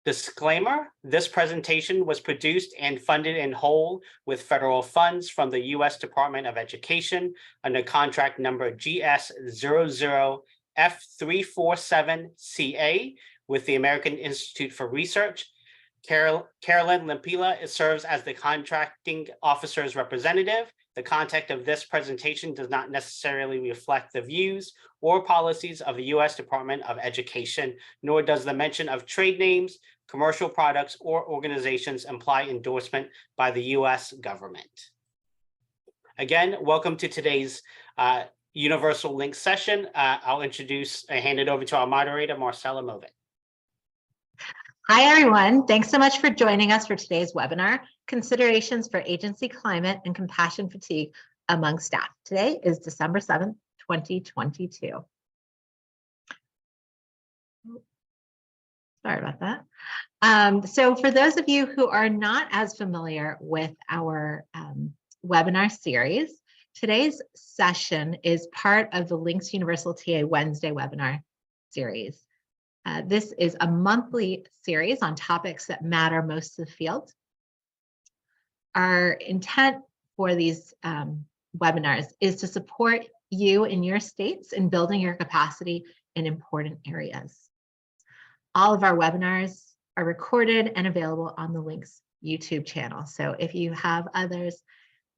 Disclaimer, this presentation was produced and funded in whole with federal funds from the U.S. Department of Education under contract number GS00F347CA with the American Institute for Research. Carolyn Limpila serves as the contracting officer's representative. The content of this presentation does not necessarily reflect the views or policies of the U.S. Department of Education, nor does the mention of trade names, commercial products, or organizations imply endorsement by the U.S. government. Again, welcome to today's Universal Links session. I'll hand it over to our moderator, Marcella Movit. Hi, everyone. Thanks so much for joining us for today's webinar, Considerations for Agency Climate and Compassion Fatigue Among Staff. Today is December 7th, 2022. Sorry about that. So for those of you who are not as familiar with our webinar series, today's session is part of the Links Universal TA Wednesday webinar series. This is a monthly series on topics that matter most to the field. Our intent for these webinars is to support you in your states in building your capacity in important areas. All of our webinars are recorded and available on the Links YouTube channel. So if you have others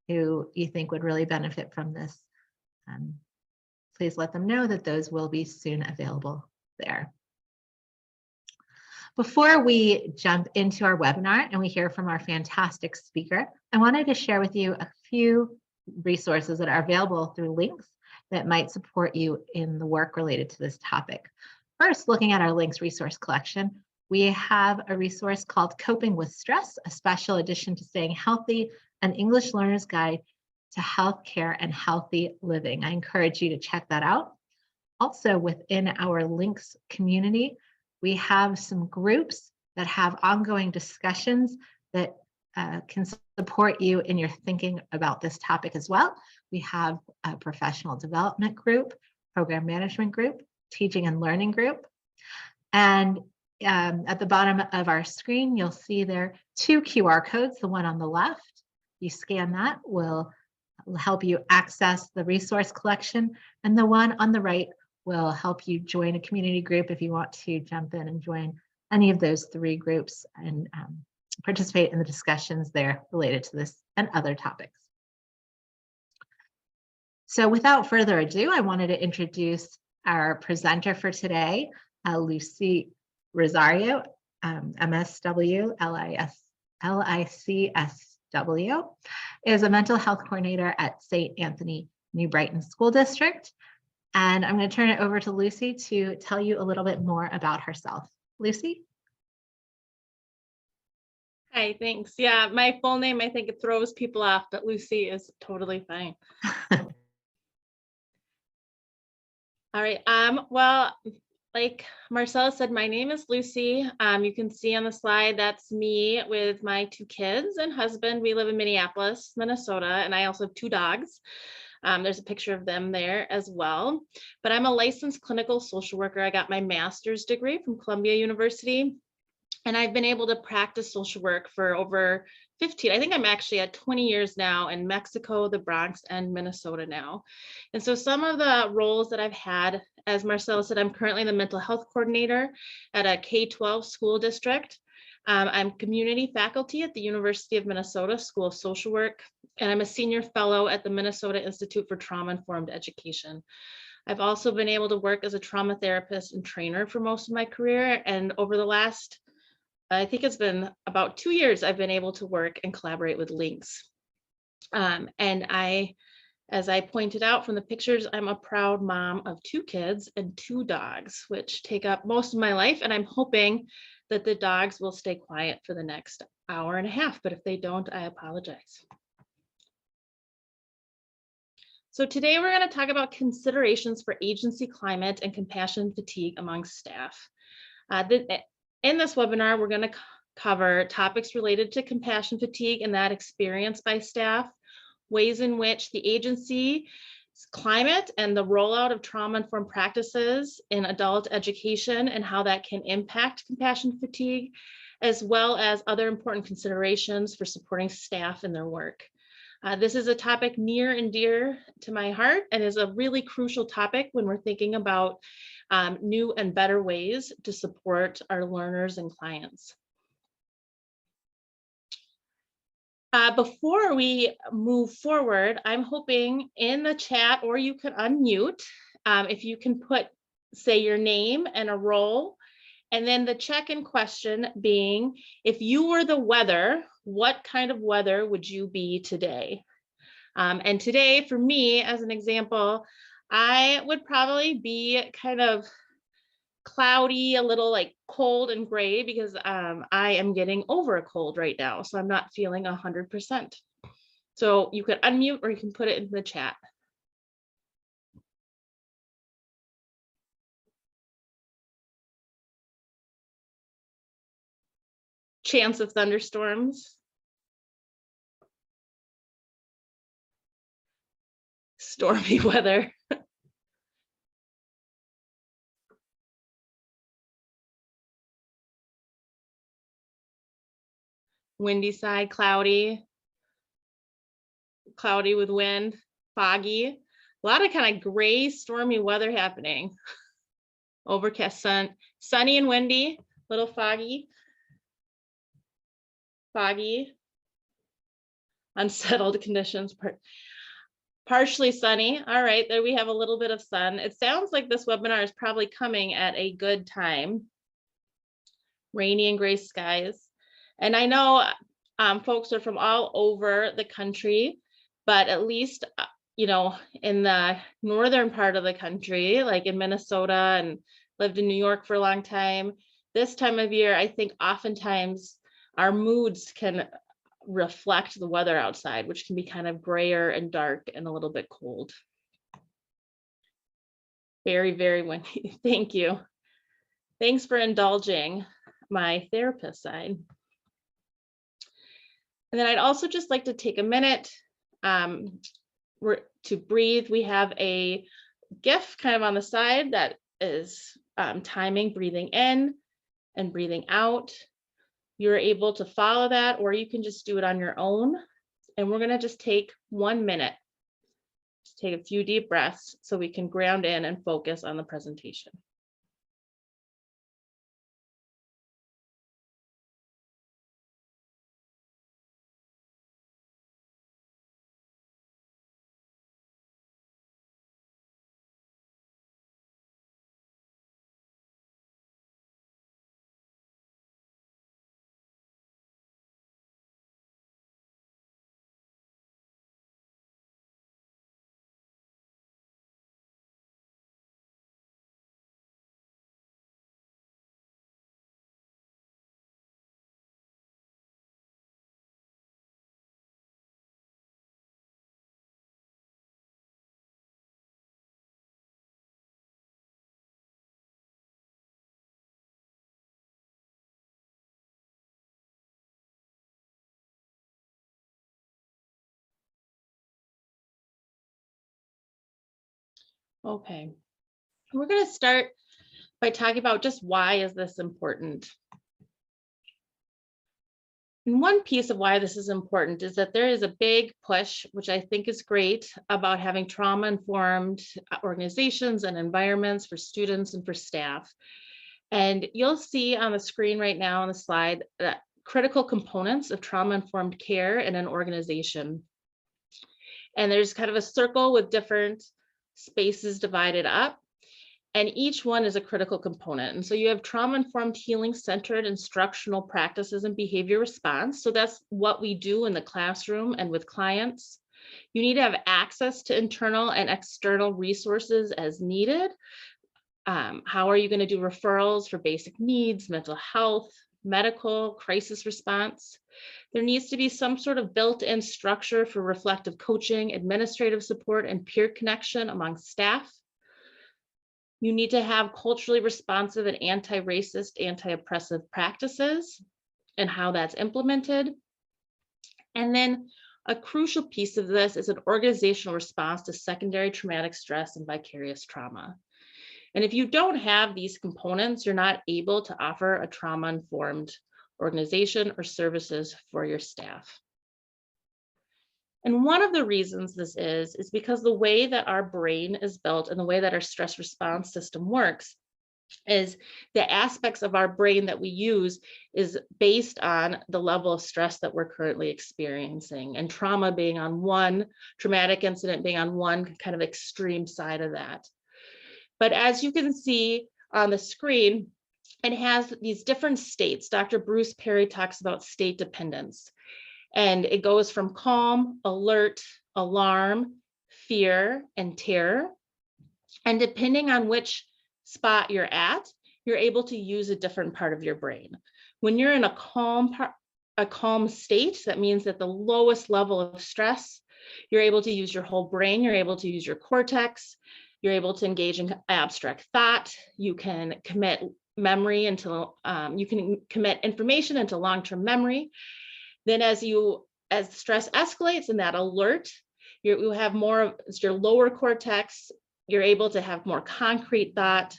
who you think would really benefit from this, please let them know that those will be soon available there. Before we jump into our webinar and we hear from our fantastic speaker, I wanted to share with you a few resources that are available through Links that might support you in the work related to this topic. First, looking at our Links resource collection, we have a resource called Coping with Stress, a special edition to Staying Healthy, an English Learner's Guide to Healthcare and Healthy Living. I encourage you to check that out. Also, within our Links community, we have some groups that have ongoing discussions that can support you in your thinking about this topic as well. We have a professional development group, program management group, teaching and learning group. And at the bottom of our screen, you'll see there 2 QR codes. The one on the left, you scan that, will help you access the resource collection. And the one on the right will help you join a community group if you want to jump in and join any of those 3 groups and participate in the discussions there related to this and other topics. So without further ado, I wanted to introduce our presenter for today, Lucy Rosario, MSW, LICSW, is a mental health coordinator at St. Anthony New Brighton School District. And I'm going to turn it over to Lucy to tell you a little bit more about herself. Lucy? Hi, thanks. Yeah, my full name, I think it throws people off, but Lucy is totally fine. All right. Well, like Marcella said, my name is Lucy. You can see on the slide, that's me with my 2 kids and husband. We live in Minneapolis, Minnesota, and I also have 2 dogs. There's a picture of them there as well. But I'm a licensed clinical social worker. I got my master's degree from Columbia University, and I've been able to practice social work for over 15. I think I'm actually at 20 years now in Mexico, the Bronx, and Minnesota now. And so some of the roles that I've had, as Marcella said, I'm currently the mental health coordinator at a K-12 school district. I'm community faculty at the University of Minnesota School of Social Work, and I'm a senior fellow at the Minnesota Institute for Trauma-Informed Education. I've also been able to work as a trauma therapist and trainer for most of my career, and over the last, I think it's been about 2 years, I've been able to work and collaborate with Links. And as I pointed out from the pictures, I'm a proud mom of 2 kids and 2 dogs, which take up most of my life, and I'm hoping that the dogs will stay quiet for the next hour and a half, but if they don't, I apologize. So today we're going to talk about considerations for agency climate and compassion fatigue among staff. In this webinar, we're going to cover topics related to compassion fatigue and that experience by staff, ways in which the agency climate and the rollout of trauma-informed practices in adult education and how that can impact compassion fatigue, as well as other important considerations for supporting staff in their work. This is a topic near and dear to my heart and is a really crucial topic when we're thinking about new and better ways to support our learners and clients. Before we move forward, I'm hoping in the chat, or you can unmute, if you can put, say, your name and a role, and then the check-in question being, if you were the weather, what kind of weather would you be today? And today, for me, as an example, I would probably be kind of cloudy, a little like cold and gray, because I am getting over a cold right now, so I'm not feeling 100%. So you could unmute or you can put it in the chat. Chance of thunderstorms. Stormy weather. Windy side, cloudy. Cloudy with wind, foggy. A lot of kind of gray, stormy weather happening. Overcast, sunny and windy, little foggy. Foggy. Unsettled conditions. Partially sunny. All right, there we have a little bit of sun. It sounds like this webinar is probably coming at a good time. Rainy and gray skies. And I know folks are from all over the country, but at least, you know, in the northern part of the country, like in Minnesota, and lived in New York for a long time, this time of year, I think oftentimes our moods can reflect the weather outside, which can be kind of grayer and dark and a little bit cold. Very, very windy. Thank you. Thanks for indulging my therapist side. And then I'd also just like to take a minute to breathe. We have a GIF kind of on the side that is timing breathing in and breathing out. You're able to follow that, or you can just do it on your own. And we're gonna just take 1 minute. Just take a few deep breaths so we can ground in and focus on the presentation. Okay, we're going to start by talking about just why is this important. And one piece of why this is important is that there is a big push, which I think is great, about having trauma-informed organizations and environments for students and for staff. And you'll see on the screen right now on the slide that critical components of trauma-informed care in an organization. And there's kind of a circle with different spaces divided up, and each one is a critical component. And so you have trauma-informed healing-centered instructional practices and behavior response. So that's what we do in the classroom and with clients. You need to have access to internal and external resources as needed. How are you going to do referrals for basic needs, mental health, medical, crisis response? There needs to be some sort of built-in structure for reflective coaching, administrative support, and peer connection among staff. You need to have culturally responsive and anti-racist, anti-oppressive practices and how that's implemented. And then a crucial piece of this is an organizational response to secondary traumatic stress and vicarious trauma. And if you don't have these components, you're not able to offer a trauma-informed organization or services for your staff. And one of the reasons this is because the way that our brain is built and the way that our stress response system works is the aspects of our brain that we use is based on the level of stress that we're currently experiencing, and trauma being on one, traumatic incident being on one kind of extreme side of that. But as you can see on the screen, it has these different states. Dr. Bruce Perry talks about state dependence, and it goes from calm, alert, alarm, fear, and terror. And depending on which spot you're at, you're able to use a different part of your brain. When you're in a calm state, that means that the lowest level of stress, you're able to use your whole brain, you're able to use your cortex, you're able to engage in abstract thought, you can commit memory into, you can commit information into long-term memory. Then as stress escalates in that alert, you have more of your lower cortex, you're able to have more concrete thought.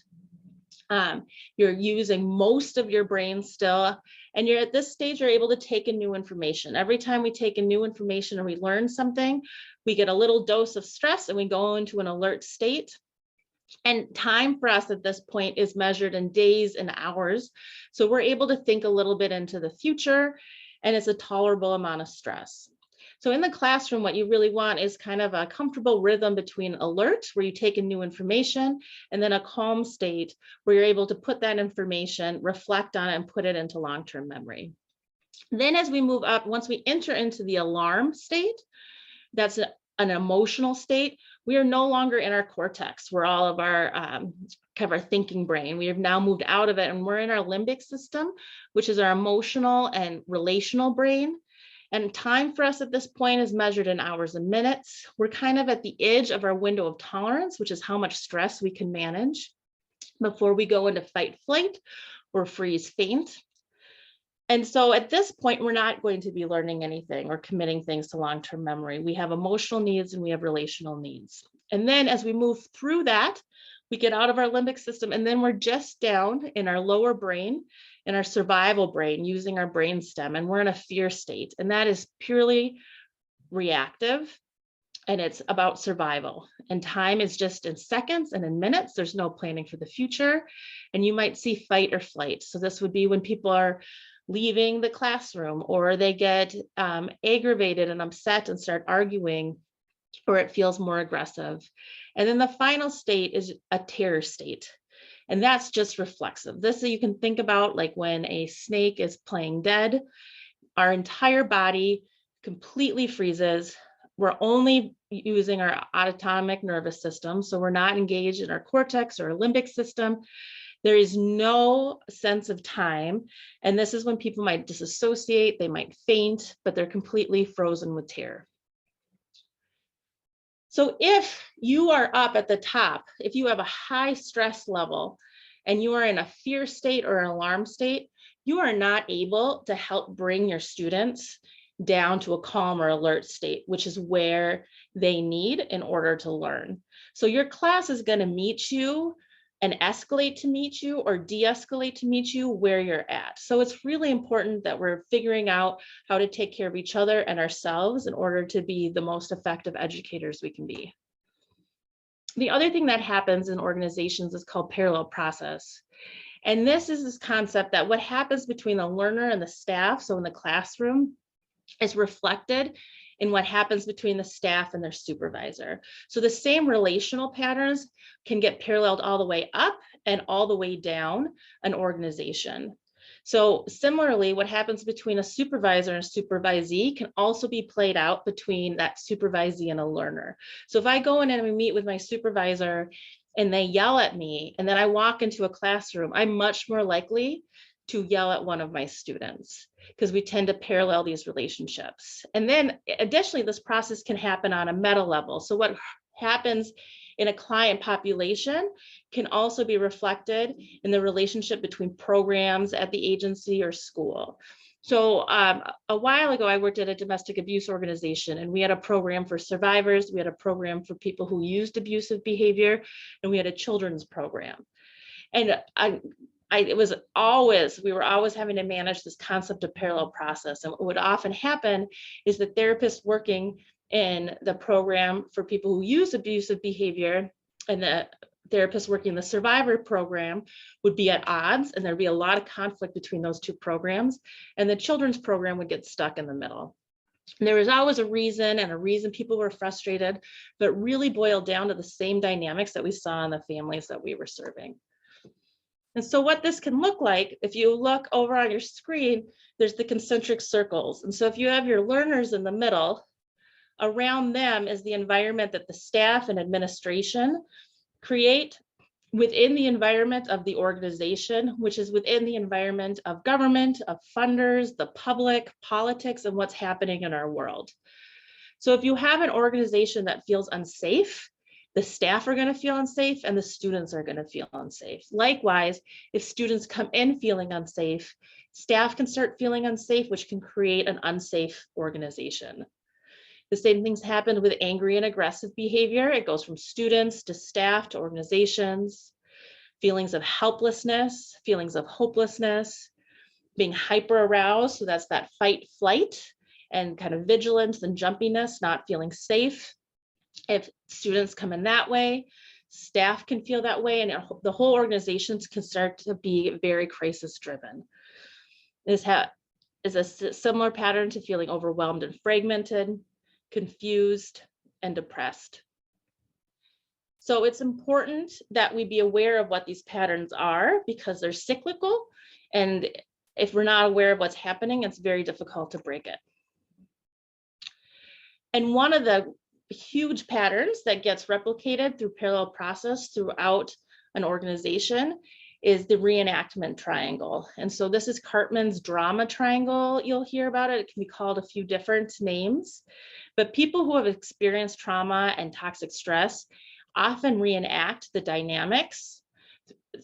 You're using most of your brain still, and you're at this stage, you're able to take in new information. Every time we take in new information and we learn something, we get a little dose of stress and we go into an alert state. And time for us at this point is measured in days and hours. So we're able to think a little bit into the future, and it's a tolerable amount of stress. So in the classroom, what you really want is kind of a comfortable rhythm between alert, where you take in new information, and then a calm state where you're able to put that information, reflect on it, and put it into long-term memory. Then as we move up, once we enter into the alarm state, that's an emotional state, we are no longer in our cortex, where all of our kind of our thinking brain. We have now moved out of it, and we're in our limbic system, which is our emotional and relational brain. And time for us at this point is measured in hours and minutes. We're kind of at the edge of our window of tolerance, which is how much stress we can manage before we go into fight, flight, or freeze, faint. And so at this point, we're not going to be learning anything or committing things to long-term memory. We have emotional needs and we have relational needs. And then as we move through that, we get out of our limbic system, and then we're just down in our lower brain, in our survival brain, using our brain stem, and we're in a fear state. And that is purely reactive, and it's about survival. And time is just in seconds and in minutes. There's no planning for the future. And you might see fight or flight. So this would be when people are leaving the classroom, or they get aggravated and upset and start arguing, or it feels more aggressive. And then the final state is a terror state. And that's just reflexive. This you can think about like when a snake is playing dead, our entire body completely freezes. We're only using our autonomic nervous system. So we're not engaged in our cortex or limbic system. There is no sense of time. And this is when people might disassociate, they might faint, but they're completely frozen with terror. So if you are up at the top, if you have a high stress level and you are in a fear state or an alarm state, you are not able to help bring your students down to a calm or alert state, which is where they need in order to learn. So your class is going to meet you and escalate to meet you or de-escalate to meet you where you're at. So it's really important that we're figuring out how to take care of each other and ourselves in order to be the most effective educators we can be. The other thing that happens in organizations is called parallel process. And this is this concept that what happens between the learner and the staff, so in the classroom, is reflected in what happens between the staff and their supervisor. So the same relational patterns can get paralleled all the way up and all the way down an organization. So similarly, what happens between a supervisor and a supervisee can also be played out between that supervisee and a learner. So if I go in and we meet with my supervisor and they yell at me, and then I walk into a classroom, I'm much more likely to yell at one of my students, because we tend to parallel these relationships. And then additionally, this process can happen on a meta level. So what happens in a client population can also be reflected in the relationship between programs at the agency or school. So a while ago, I worked at a domestic abuse organization, and we had a program for survivors. We had a program for people who used abusive behavior, and we had a children's program. And we were always having to manage this concept of parallel process. And what would often happen is the therapists working in the program for people who use abusive behavior and the therapists working in the survivor program would be at odds, and there'd be a lot of conflict between those two programs, and the children's program would get stuck in the middle. And there was always a reason, people were frustrated, but really boiled down to the same dynamics that we saw in the families that we were serving. And so what this can look like, if you look over on your screen, there's the concentric circles. And so if you have your learners in the middle, around them is the environment that the staff and administration create within the environment of the organization, which is within the environment of government, of funders, the public, politics, and what's happening in our world. So if you have an organization that feels unsafe, the staff are going to feel unsafe and the students are going to feel unsafe. Likewise, if students come in feeling unsafe, staff can start feeling unsafe, which can create an unsafe organization. The same things happen with angry and aggressive behavior. It goes from students to staff to organizations. Feelings of helplessness, feelings of hopelessness, being hyper aroused. So that's that fight, flight, and kind of vigilance and jumpiness, not feeling safe. If students come in that way, staff can feel that way, and the whole organizations can start to be very crisis driven. This is a similar pattern to feeling overwhelmed and fragmented, confused, and depressed. So it's important that we be aware of what these patterns are, because they're cyclical, and if we're not aware of what's happening, it's very difficult to break it. And one of the huge patterns that gets replicated through parallel process throughout an organization is the reenactment triangle. And so this is Cartman's drama triangle. You'll hear about it. It can be called a few different names, but people who have experienced trauma and toxic stress often reenact the dynamics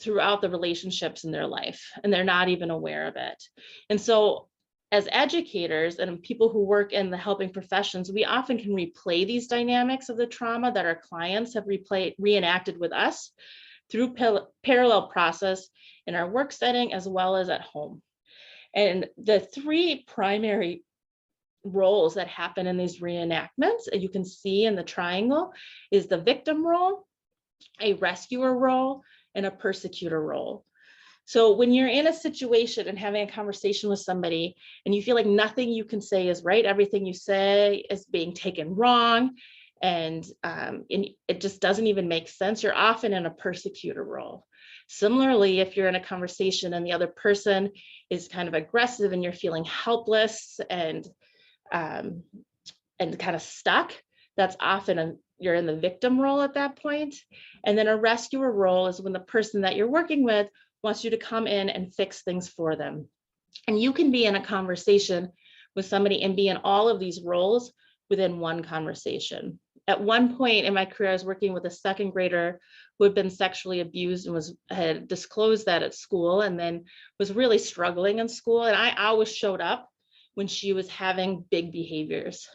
throughout the relationships in their life, and they're not even aware of it. And so as educators and people who work in the helping professions, we often can replay these dynamics of the trauma that our clients have reenacted with us through parallel process in our work setting as well as at home. And the three primary roles that happen in these reenactments, you can see in the triangle, is the victim role, a rescuer role, and a persecutor role. So when you're in a situation and having a conversation with somebody and you feel like nothing you can say is right, everything you say is being taken wrong, and it just doesn't even make sense, you're often in a persecutor role. Similarly, if you're in a conversation and the other person is kind of aggressive and you're feeling helpless and kind of stuck, that's often you're in the victim role at that point. And then a rescuer role is when the person that you're working with wants you to come in and fix things for them. And you can be in a conversation with somebody and be in all of these roles within one conversation. At one point in my career, I was working with a second grader who had been sexually abused and had disclosed that at school, and then was really struggling in school. And I always showed up when she was having big behaviors.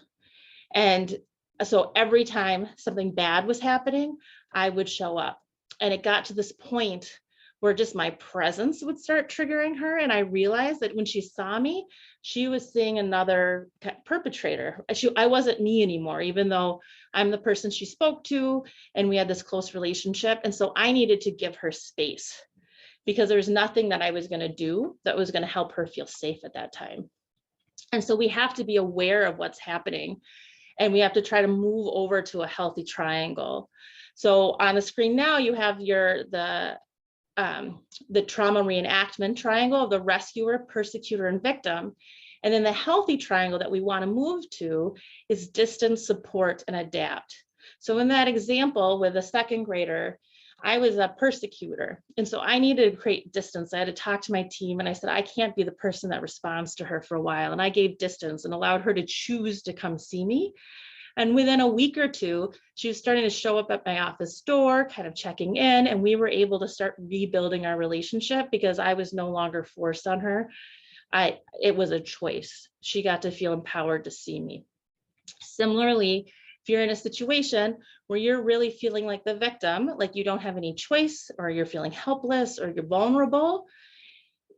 And so every time something bad was happening, I would show up. And it got to this point where just my presence would start triggering her. And I realized that when she saw me, she was seeing another perpetrator. I wasn't me anymore, even though I'm the person she spoke to and we had this close relationship. And so I needed to give her space because there was nothing that I was going to do that was going to help her feel safe at that time. And so we have to be aware of what's happening, and we have to try to move over to a healthy triangle. So on the screen now, you have the trauma reenactment triangle of the rescuer, persecutor, and victim. And then the healthy triangle that we want to move to is distance, support, and adapt. So in that example with a second grader, I was a persecutor. And so I needed to create distance. I had to talk to my team, and I said, I can't be the person that responds to her for a while. And I gave distance and allowed her to choose to come see me. And within a week or two, she was starting to show up at my office door, kind of checking in, and we were able to start rebuilding our relationship because I was no longer forced on her. It was a choice. She got to feel empowered to see me. Similarly, if you're in a situation where you're really feeling like the victim, like you don't have any choice, or you're feeling helpless, or you're vulnerable,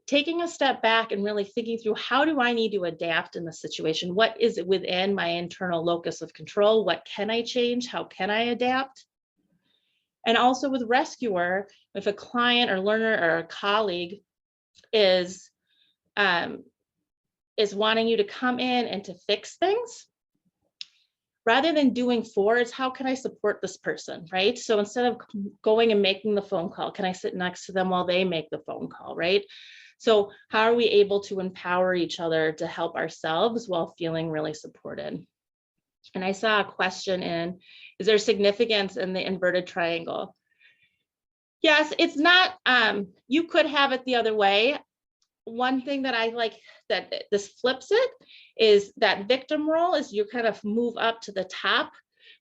taking a step back and really thinking through, how do I need to adapt in this situation? What is it within my internal locus of control? What can I change? How can I adapt? And also with rescuer, if a client or learner or a colleague is wanting you to come in and to fix things, rather than doing for, it's how can I support this person, right? So instead of going and making the phone call, can I sit next to them while they make the phone call, right? So how are we able to empower each other to help ourselves while feeling really supported? And I saw a question in, is there significance in the inverted triangle? Yes, it's not, you could have it the other way. One thing that I like that this flips it is that victim role is you kind of move up to the top,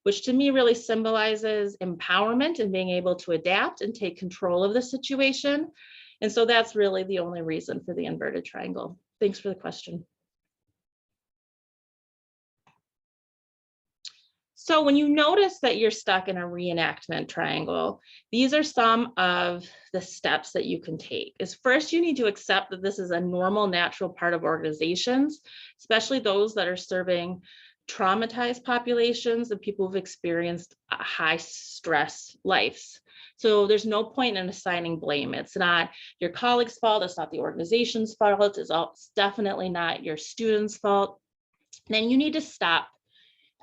which to me really symbolizes empowerment and being able to adapt and take control of the situation. And so that's really the only reason for the inverted triangle. Thanks for the question. So when you notice that you're stuck in a reenactment triangle, these are some of the steps that you can take. Is first, you need to accept that this is a normal, natural part of organizations, especially those that are serving traumatized populations and people who've experienced high stress lives. So there's no point in assigning blame. It's not your colleague's fault. It's not the organization's fault. It's definitely not your student's fault. Then you need to stop.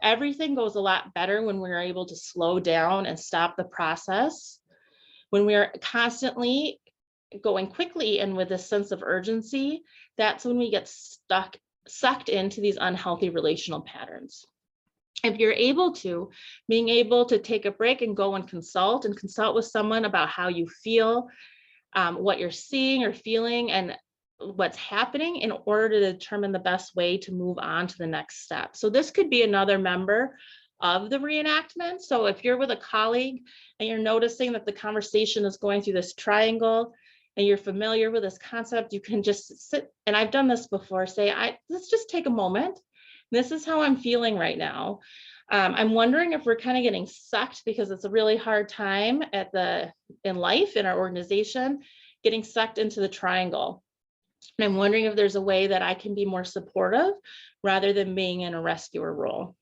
Everything goes a lot better when we're able to slow down and stop the process. When we're constantly going quickly and with a sense of urgency, that's when we get sucked into these unhealthy relational patterns. If you're able to, being able to take a break and go and consult with someone about how you feel, what you're seeing or feeling, and what's happening in order to determine the best way to move on to the next step. So this could be another member of the reenactment. So if you're with a colleague and you're noticing that the conversation is going through this triangle and you're familiar with this concept, you can just sit, and I've done this before, say, let's just take a moment. This is how I'm feeling right now. I'm wondering if we're kind of getting sucked because it's a really hard time in life, in our organization, getting sucked into the triangle. And I'm wondering if there's a way that I can be more supportive rather than being in a rescuer role.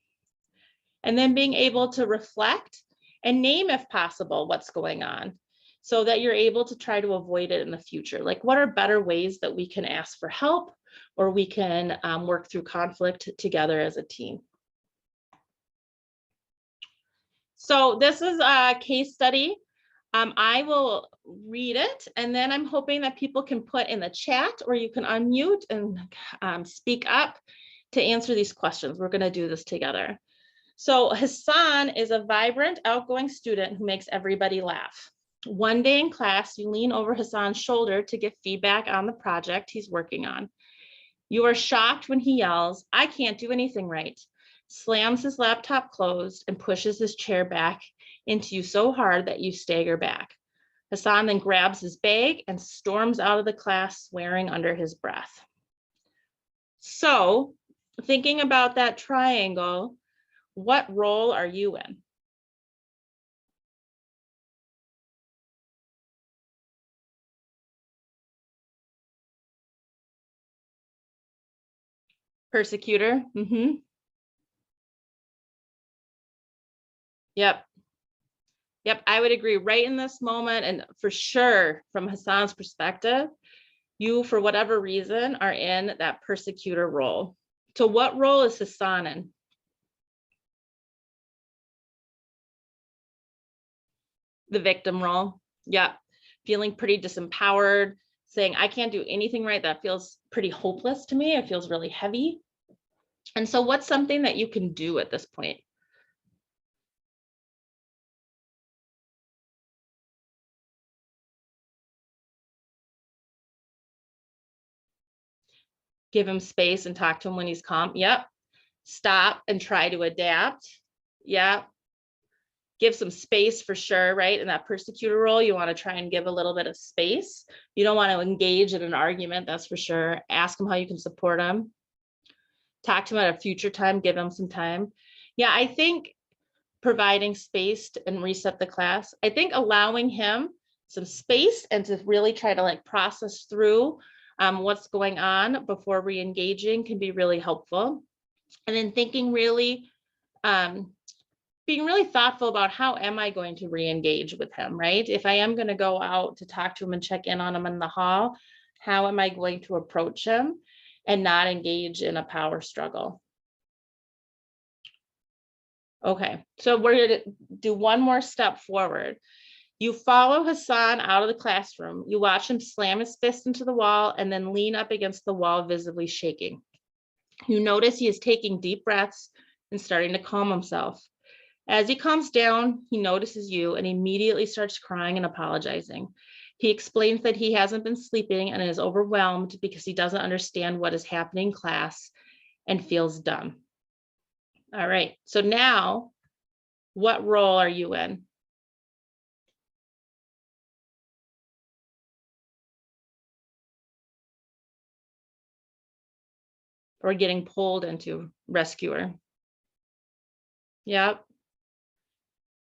And then being able to reflect and name, if possible, what's going on so that you're able to try to avoid it in the future. Like, what are better ways that we can ask for help, or we can work through conflict together as a team? So this is a case study. I will read it, and then I'm hoping that people can put in the chat, or you can unmute and speak up to answer these questions. We're going to do this together. So Hassan is a vibrant, outgoing student who makes everybody laugh. One day in class, you lean over Hassan's shoulder to get feedback on the project he's working on. You are shocked when he yells, "I can't do anything right," slams his laptop closed, and pushes his chair back into you so hard that you stagger back. Hassan then grabs his bag and storms out of the class, swearing under his breath. So, thinking about that triangle, what role are you in? Persecutor? Mm-hmm. Yep. Yep, I would agree. Right in this moment, and for sure, from Hassan's perspective, you, for whatever reason, are in that persecutor role. So what role is Hassan in? The victim role. Yep. Feeling pretty disempowered, saying, I can't do anything right. That feels pretty hopeless to me. It feels really heavy. And so what's something that you can do at this point? Give him space and talk to him when he's calm. Yep. Stop and try to adapt. Yeah. Give some space for sure, right? In that persecutor role, you want to try and give a little bit of space. You don't want to engage in an argument, that's for sure. Ask them how you can support them. Talk to them at a future time, give them some time. Yeah, I think providing space and reset the class. I think allowing him some space and to really try to like process through what's going on before re-engaging can be really helpful. And then thinking really, being really thoughtful about how am I going to re-engage with him, right? If I am going to go out to talk to him and check in on him in the hall, how am I going to approach him and not engage in a power struggle? Okay, so we're going to do one more step forward. You follow Hassan out of the classroom. You watch him slam his fist into the wall and then lean up against the wall, visibly shaking. You notice he is taking deep breaths and starting to calm himself. As he calms down, he notices you and immediately starts crying and apologizing. He explains that he hasn't been sleeping and is overwhelmed because he doesn't understand what is happening in class and feels dumb. All right, so now what role are you in? Or getting pulled into rescuer? Yep.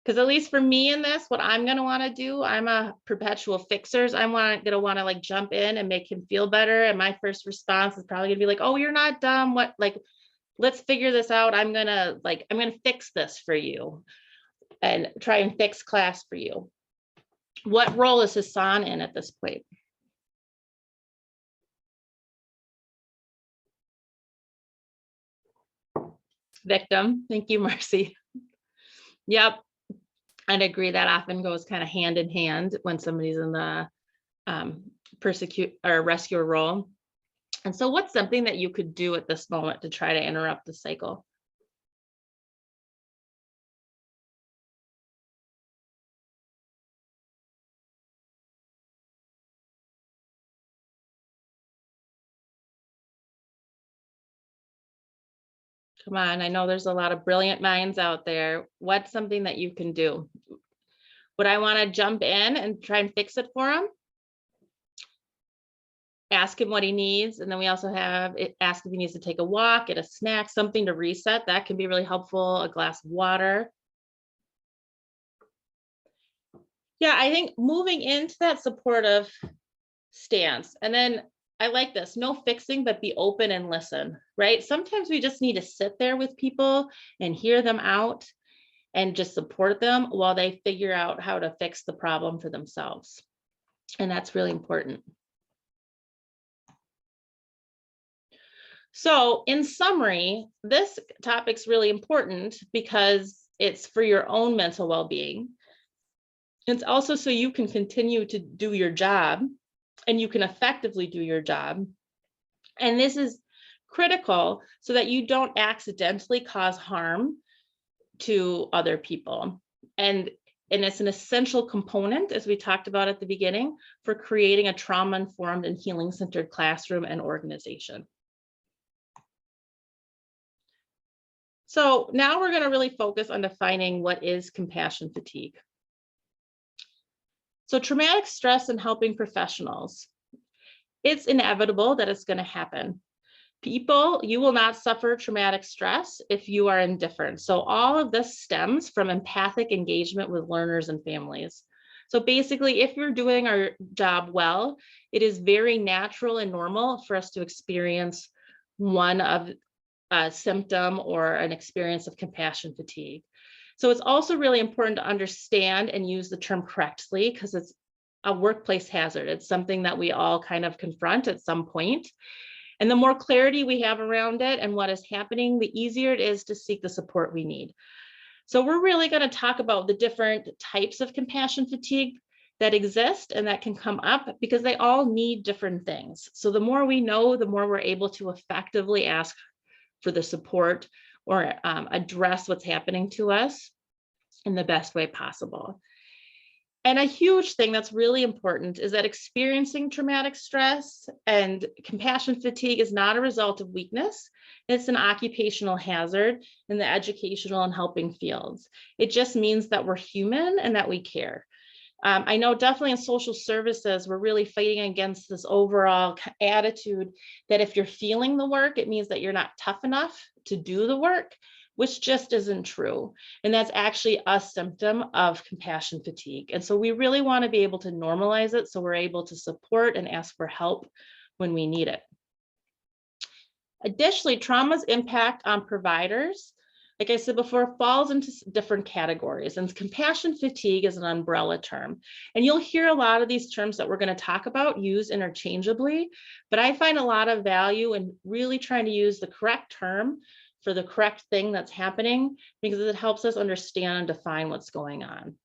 Because at least for me in this, what I'm going to want to do, I'm a perpetual fixers. I'm going to want to like jump in and make him feel better. And my first response is probably going to be like, oh, you're not dumb. What, like, let's figure this out. I'm going to fix this for you and try and fix class for you. What role is Hassan in at this point? Victim. Thank you, Marcy. Yep. I'd agree that often goes kind of hand in hand when somebody's in the persecute or rescuer role. And so what's something that you could do at this moment to try to interrupt the cycle? Come on, I know there's a lot of brilliant minds out there. What's something that you can do? Would I want to jump in and try and fix it for him? Ask him what he needs. And then we also have ask if he needs to take a walk, get a snack, something to reset. That can be really helpful. A glass of water. Yeah, I think moving into that supportive stance. And then I like this, no fixing, but be open and listen, right? Sometimes we just need to sit there with people and hear them out and just support them while they figure out how to fix the problem for themselves. And that's really important. So in summary, this topic's really important because it's for your own mental well-being. It's also so you can continue to do your job and you can effectively do your job. And this is critical so that you don't accidentally cause harm to other people. And it's an essential component, as we talked about at the beginning, for creating a trauma-informed and healing-centered classroom and organization. So now we're going to really focus on defining what is compassion fatigue. So traumatic stress and helping professionals. It's inevitable that it's going to happen. People, you will not suffer traumatic stress if you are indifferent. So all of this stems from empathic engagement with learners and families. So basically, if you're doing our job well, it is very natural and normal for us to experience one of a symptom or an experience of compassion fatigue. So it's also really important to understand and use the term correctly because it's a workplace hazard. It's something that we all kind of confront at some point. And the more clarity we have around it and what is happening, the easier it is to seek the support we need. So we're really going to talk about the different types of compassion fatigue that exist and that can come up because they all need different things. So the more we know, the more we're able to effectively ask for the support or address what's happening to us in the best way possible. And a huge thing that's really important is that experiencing traumatic stress and compassion fatigue is not a result of weakness. It's an occupational hazard in the educational and helping fields. It just means that we're human and that we care. I know definitely in social services, we're really fighting against this overall attitude that if you're feeling the work, it means that you're not tough enough to do the work, which just isn't true. And that's actually a symptom of compassion fatigue. And so we really want to be able to normalize it so we're able to support and ask for help when we need it. Additionally, trauma's impact on providers, like I said before, falls into different categories, and compassion fatigue is an umbrella term. And you'll hear a lot of these terms that we're going to talk about used interchangeably, but I find a lot of value in really trying to use the correct term for the correct thing that's happening, because it helps us understand and define what's going on.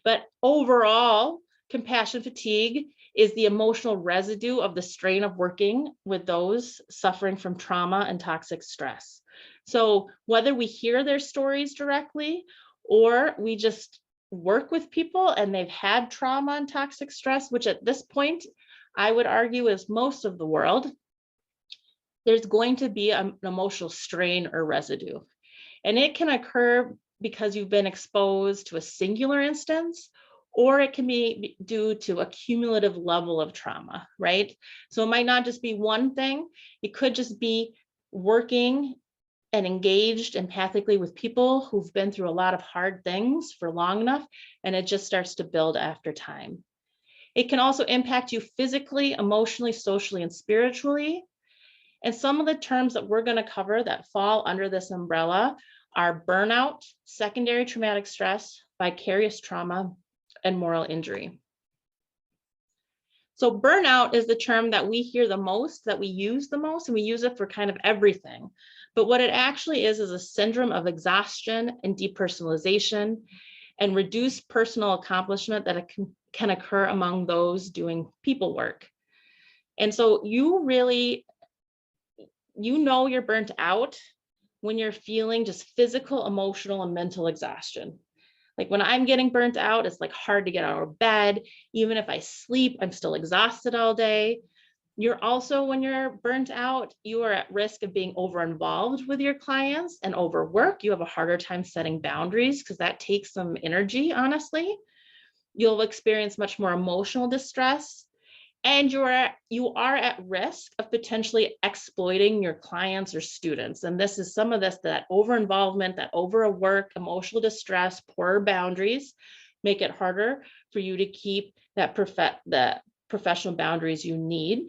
But overall, compassion fatigue is the emotional residue of the strain of working with those suffering from trauma and toxic stress. So whether we hear their stories directly or we just work with people and they've had trauma and toxic stress, which at this point, I would argue is most of the world, there's going to be an emotional strain or residue. And it can occur because you've been exposed to a singular instance, or it can be due to a cumulative level of trauma, right? So it might not just be one thing. It could just be working and engaged empathically with people who've been through a lot of hard things for long enough, and it just starts to build after time. It can also impact you physically, emotionally, socially, and spiritually. And some of the terms that we're going to cover that fall under this umbrella are burnout, secondary traumatic stress, vicarious trauma, and moral injury. So burnout is the term that we hear the most, that we use the most, and we use it for kind of everything. But what it actually is a syndrome of exhaustion and depersonalization and reduced personal accomplishment that can occur among those doing people work. And so you really, you're burnt out when you're feeling just physical, emotional, and mental exhaustion. Like when I'm getting burnt out, it's like hard to get out of bed. Even if I sleep, I'm still exhausted all day. You're also, when you're burnt out, you are at risk of being over-involved with your clients and overwork. You have a harder time setting boundaries because that takes some energy, honestly. You'll experience much more emotional distress. And you are at risk of potentially exploiting your clients or students. And this is some of this, that over-involvement, that overwork, emotional distress, poor boundaries make it harder for you to keep that the professional boundaries you need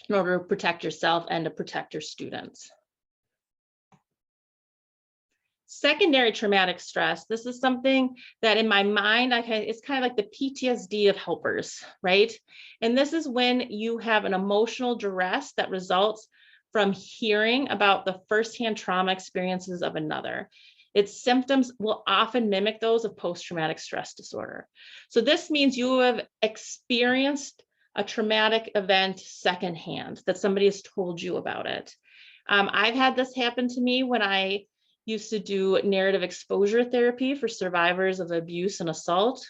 in order to protect yourself and to protect your students. Secondary traumatic stress. This is something that in my mind, it's kind of like the PTSD of helpers, right? And this is when you have an emotional duress that results from hearing about the firsthand trauma experiences of another. Its symptoms will often mimic those of post-traumatic stress disorder. So this means you have experienced a traumatic event secondhand, that somebody has told you about it. I've had this happen to me when I used to do narrative exposure therapy for survivors of abuse and assault.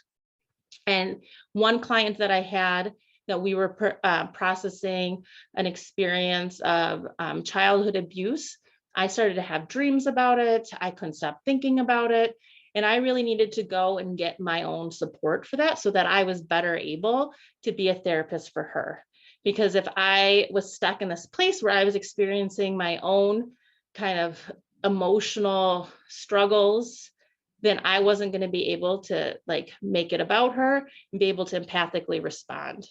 And one client that I had, that we were processing an experience of childhood abuse, I started to have dreams about it. I couldn't stop thinking about it. And I really needed to go and get my own support for that so that I was better able to be a therapist for her. Because if I was stuck in this place where I was experiencing my own kind of emotional struggles, then I wasn't going to be able to like make it about her and be able to empathically respond.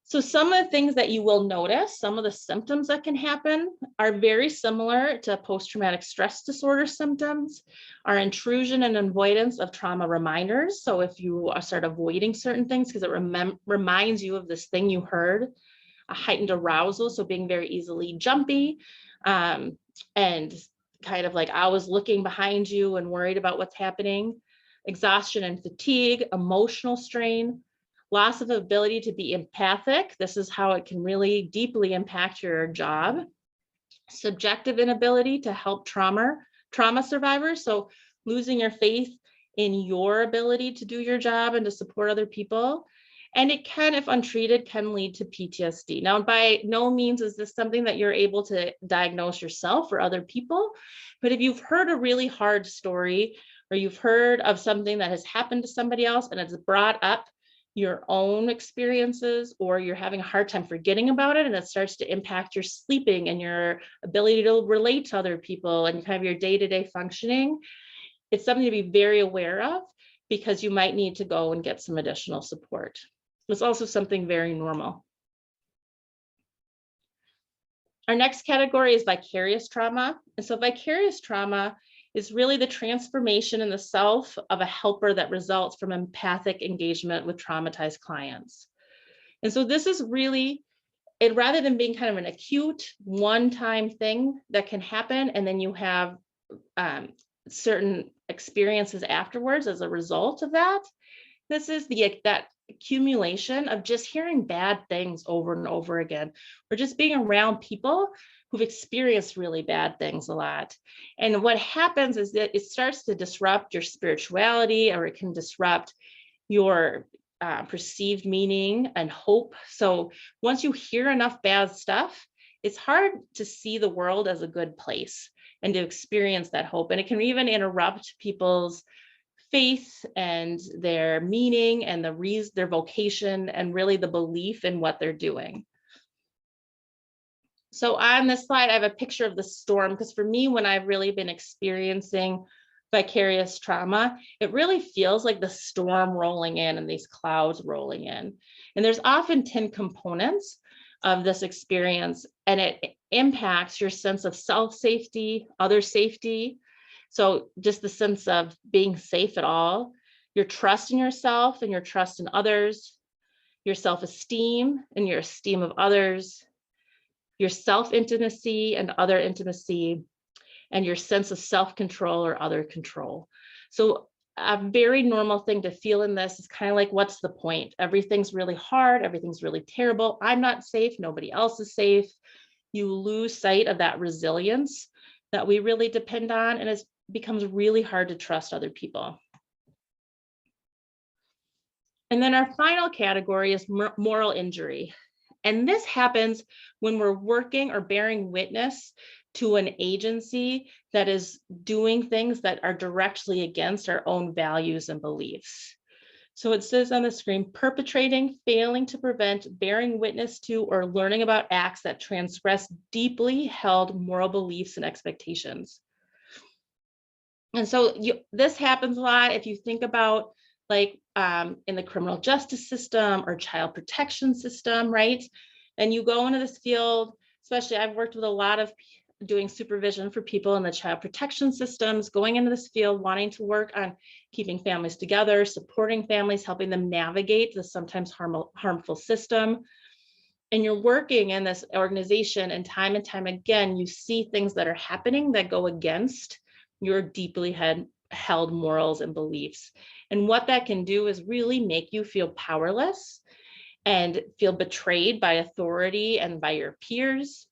So some of the things that you will notice, some of the symptoms that can happen are very similar to post-traumatic stress disorder symptoms, are intrusion and avoidance of trauma reminders. So if you start avoiding certain things because it reminds you of this thing you heard, a heightened arousal, so being very easily jumpy, and kind of like I was looking behind you and worried about what's happening, exhaustion and fatigue, emotional strain, loss of ability to be empathic. This is how it can really deeply impact your job. Subjective inability to help trauma survivors. So losing your faith in your ability to do your job and to support other people. And it can, if untreated, can lead to PTSD. Now, by no means is this something that you're able to diagnose yourself or other people, but if you've heard a really hard story, or you've heard of something that has happened to somebody else and it's brought up your own experiences, or you're having a hard time forgetting about it and it starts to impact your sleeping and your ability to relate to other people and kind of your day-to-day functioning, it's something to be very aware of, because you might need to go and get some additional support. It's also something very normal. Our next category is vicarious trauma. And so vicarious trauma is really the transformation in the self of a helper that results from empathic engagement with traumatized clients. And so this is really, and rather than being kind of an acute one-time thing that can happen, and then you have certain experiences afterwards as a result of that, this is that accumulation of just hearing bad things over and over again, or just being around people who've experienced really bad things a lot. And what happens is that it starts to disrupt your spirituality, or it can disrupt your perceived meaning and hope. So once you hear enough bad stuff, it's hard to see the world as a good place and to experience that hope. And it can even interrupt people's faith and their meaning and their vocation, and really the belief in what they're doing. So on this slide, I have a picture of the storm, because for me, when I've really been experiencing vicarious trauma, it really feels like the storm rolling in and these clouds rolling in. And there's often 10 components of this experience, and it impacts your sense of self-safety, other safety. So just the sense of being safe at all, your trust in yourself and your trust in others, your self-esteem and your esteem of others, your self-intimacy and other intimacy, and your sense of self-control or other control. So a very normal thing to feel in this is kind of like, what's the point? Everything's really hard. Everything's really terrible. I'm not safe. Nobody else is safe. You lose sight of that resilience that we really depend on, and it becomes really hard to trust other people. And then our final category is moral injury. And this happens when we're working or bearing witness to an agency that is doing things that are directly against our own values and beliefs. So it says on the screen, perpetrating, failing to prevent, bearing witness to, or learning about acts that transgress deeply held moral beliefs and expectations. And so this happens a lot if you think about, like in the criminal justice system or child protection system, right? And you go into this field, especially I've worked with a lot of doing supervision for people in the child protection systems, going into this field, wanting to work on keeping families together, supporting families, helping them navigate the sometimes harmful system. And you're working in this organization, and time again, you see things that are happening that go against your deeply held morals and beliefs. And what that can do is really make you feel powerless and feel betrayed by authority and by your peers.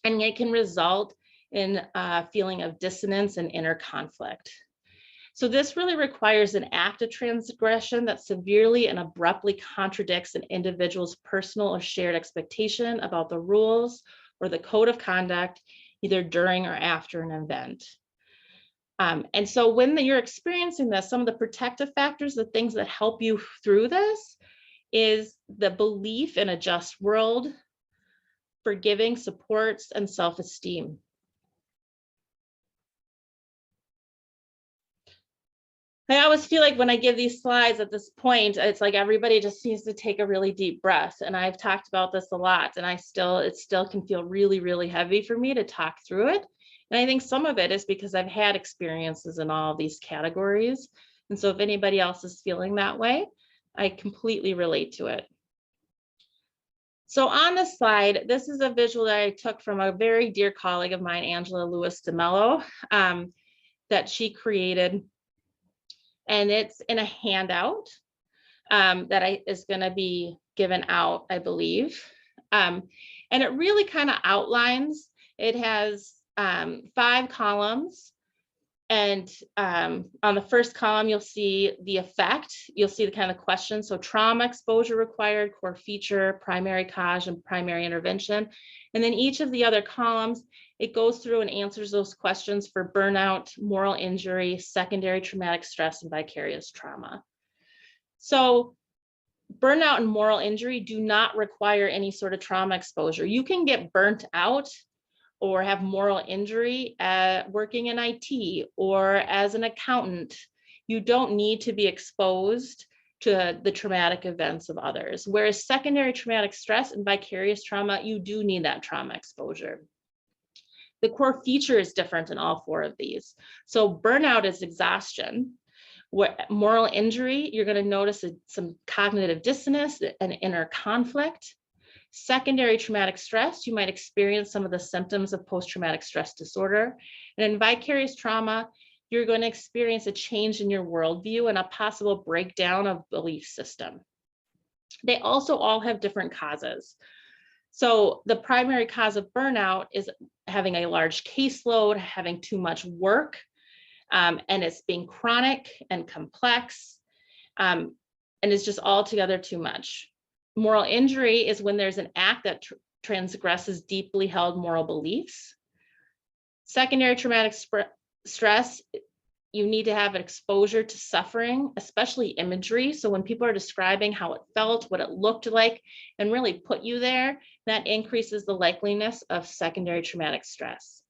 And it can result in a feeling of dissonance and inner conflict. So this really requires an act of transgression that severely and abruptly contradicts an individual's personal or shared expectation about the rules or the code of conduct, either during or after an event. And so when you're experiencing this, some of the protective factors, the things that help you through this, is the belief in a just world, forgiving, supports, and self-esteem. I always feel like when I give these slides at this point, it's like everybody just needs to take a really deep breath. And I've talked about this a lot, and it still can feel really, really heavy for me to talk through it. And I think some of it is because I've had experiences in all of these categories. And so if anybody else is feeling that way, I completely relate to it. So on this slide, this is a visual that I took from a very dear colleague of mine, Angela Lewis DeMello, that she created. And it's in a handout that is going to be given out, I believe. And it really kind of outlines, it has 5 columns And on the first column, you'll see the effect. You'll see the kind of questions. So trauma exposure required, core feature, primary cause, and primary intervention. And then each of the other columns, it goes through and answers those questions for burnout, moral injury, secondary traumatic stress, and vicarious trauma. So burnout and moral injury do not require any sort of trauma exposure. You can get burnt out or have moral injury working in IT or as an accountant. You don't need to be exposed to the traumatic events of others. Whereas secondary traumatic stress and vicarious trauma, you do need that trauma exposure. The core feature is different in all 4 of these. So burnout is exhaustion. What moral injury, you're going to notice some cognitive dissonance and inner conflict. Secondary traumatic stress, you might experience some of the symptoms of post-traumatic stress disorder. And in vicarious trauma, you're going to experience a change in your worldview and a possible breakdown of belief system. They also all have different causes. So the primary cause of burnout is having a large caseload, having too much work, and it's being chronic and complex, and it's just altogether too much. Moral injury is when there's an act that transgresses deeply held moral beliefs. Secondary traumatic stress, you need to have an exposure to suffering, especially imagery. So when people are describing how it felt, what it looked like, and really put you there, that increases the likeliness of secondary traumatic stress.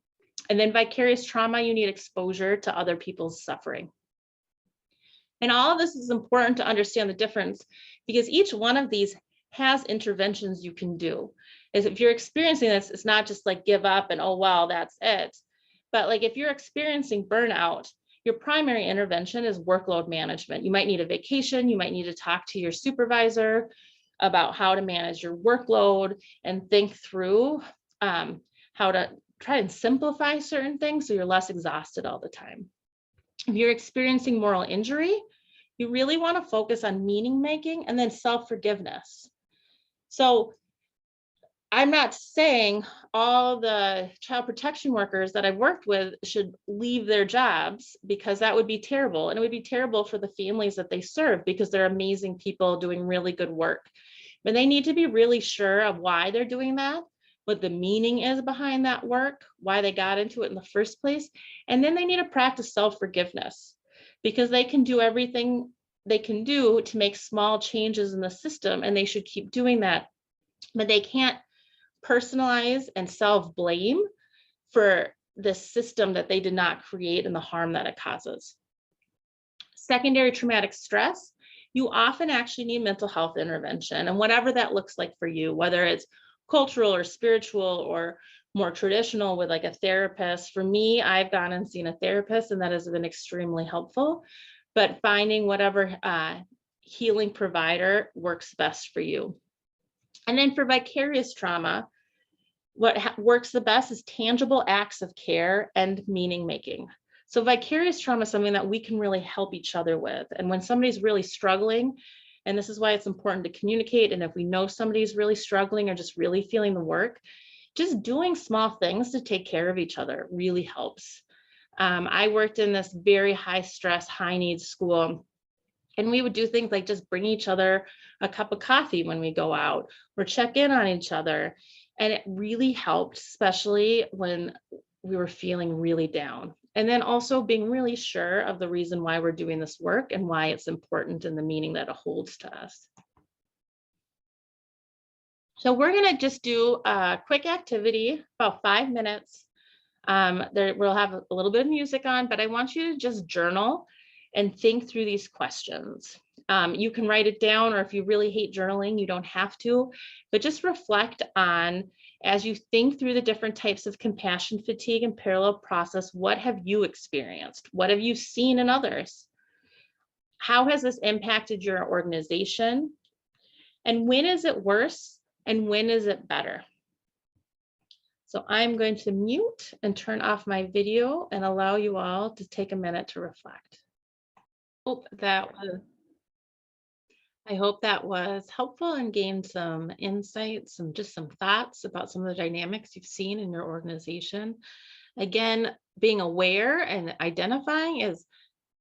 And then vicarious trauma, you need exposure to other people's suffering. And all of this is important to understand the difference because each one of these has interventions you can do. Is if you're experiencing this, it's not just like give up and, oh, well, that's it. But like if you're experiencing burnout, your primary intervention is workload management. You might need a vacation. You might need to talk to your supervisor about how to manage your workload and think through how to try and simplify certain things so you're less exhausted all the time. If you're experiencing moral injury, you really want to focus on meaning making and then self-forgiveness. So I'm not saying all the child protection workers that I've worked with should leave their jobs because that would be terrible. And it would be terrible for the families that they serve because they're amazing people doing really good work. But they need to be really sure of why they're doing that, what the meaning is behind that work, why they got into it in the first place. And then they need to practice self-forgiveness because they can do everything they can do to make small changes in the system and they should keep doing that. But they can't personalize and self-blame for the system that they did not create and the harm that it causes. Secondary traumatic stress, you often actually need mental health intervention, and whatever that looks like for you, whether it's cultural or spiritual or more traditional with like a therapist. For me, I've gone and seen a therapist and that has been extremely helpful, but finding whatever healing provider works best for you. And then for vicarious trauma, what works the best is tangible acts of care and meaning making. So vicarious trauma is something that we can really help each other with. And when somebody's really struggling, and this is why it's important to communicate, and if we know somebody's really struggling or just really feeling the work, just doing small things to take care of each other really helps. I worked in this very high stress, high needs school, and we would do things like just bring each other a cup of coffee when we go out or check in on each other. And it really helped, especially when we were feeling really down. And then also being really sure of the reason why we're doing this work and why it's important and the meaning that it holds to us. So we're going to just do a quick activity, about 5 minutes. We'll have a little bit of music on, but I want you to just journal and think through these questions. You can write it down, or if you really hate journaling, you don't have to, but just reflect on, as you think through the different types of compassion fatigue and parallel process, what have you experienced? What have you seen in others? How has this impacted your organization? And when is it worse? And when is it better? So I'm going to mute and turn off my video and allow you all to take a minute to reflect. I hope that was helpful and gained some insights and just some thoughts about some of the dynamics you've seen in your organization. Again, being aware and identifying is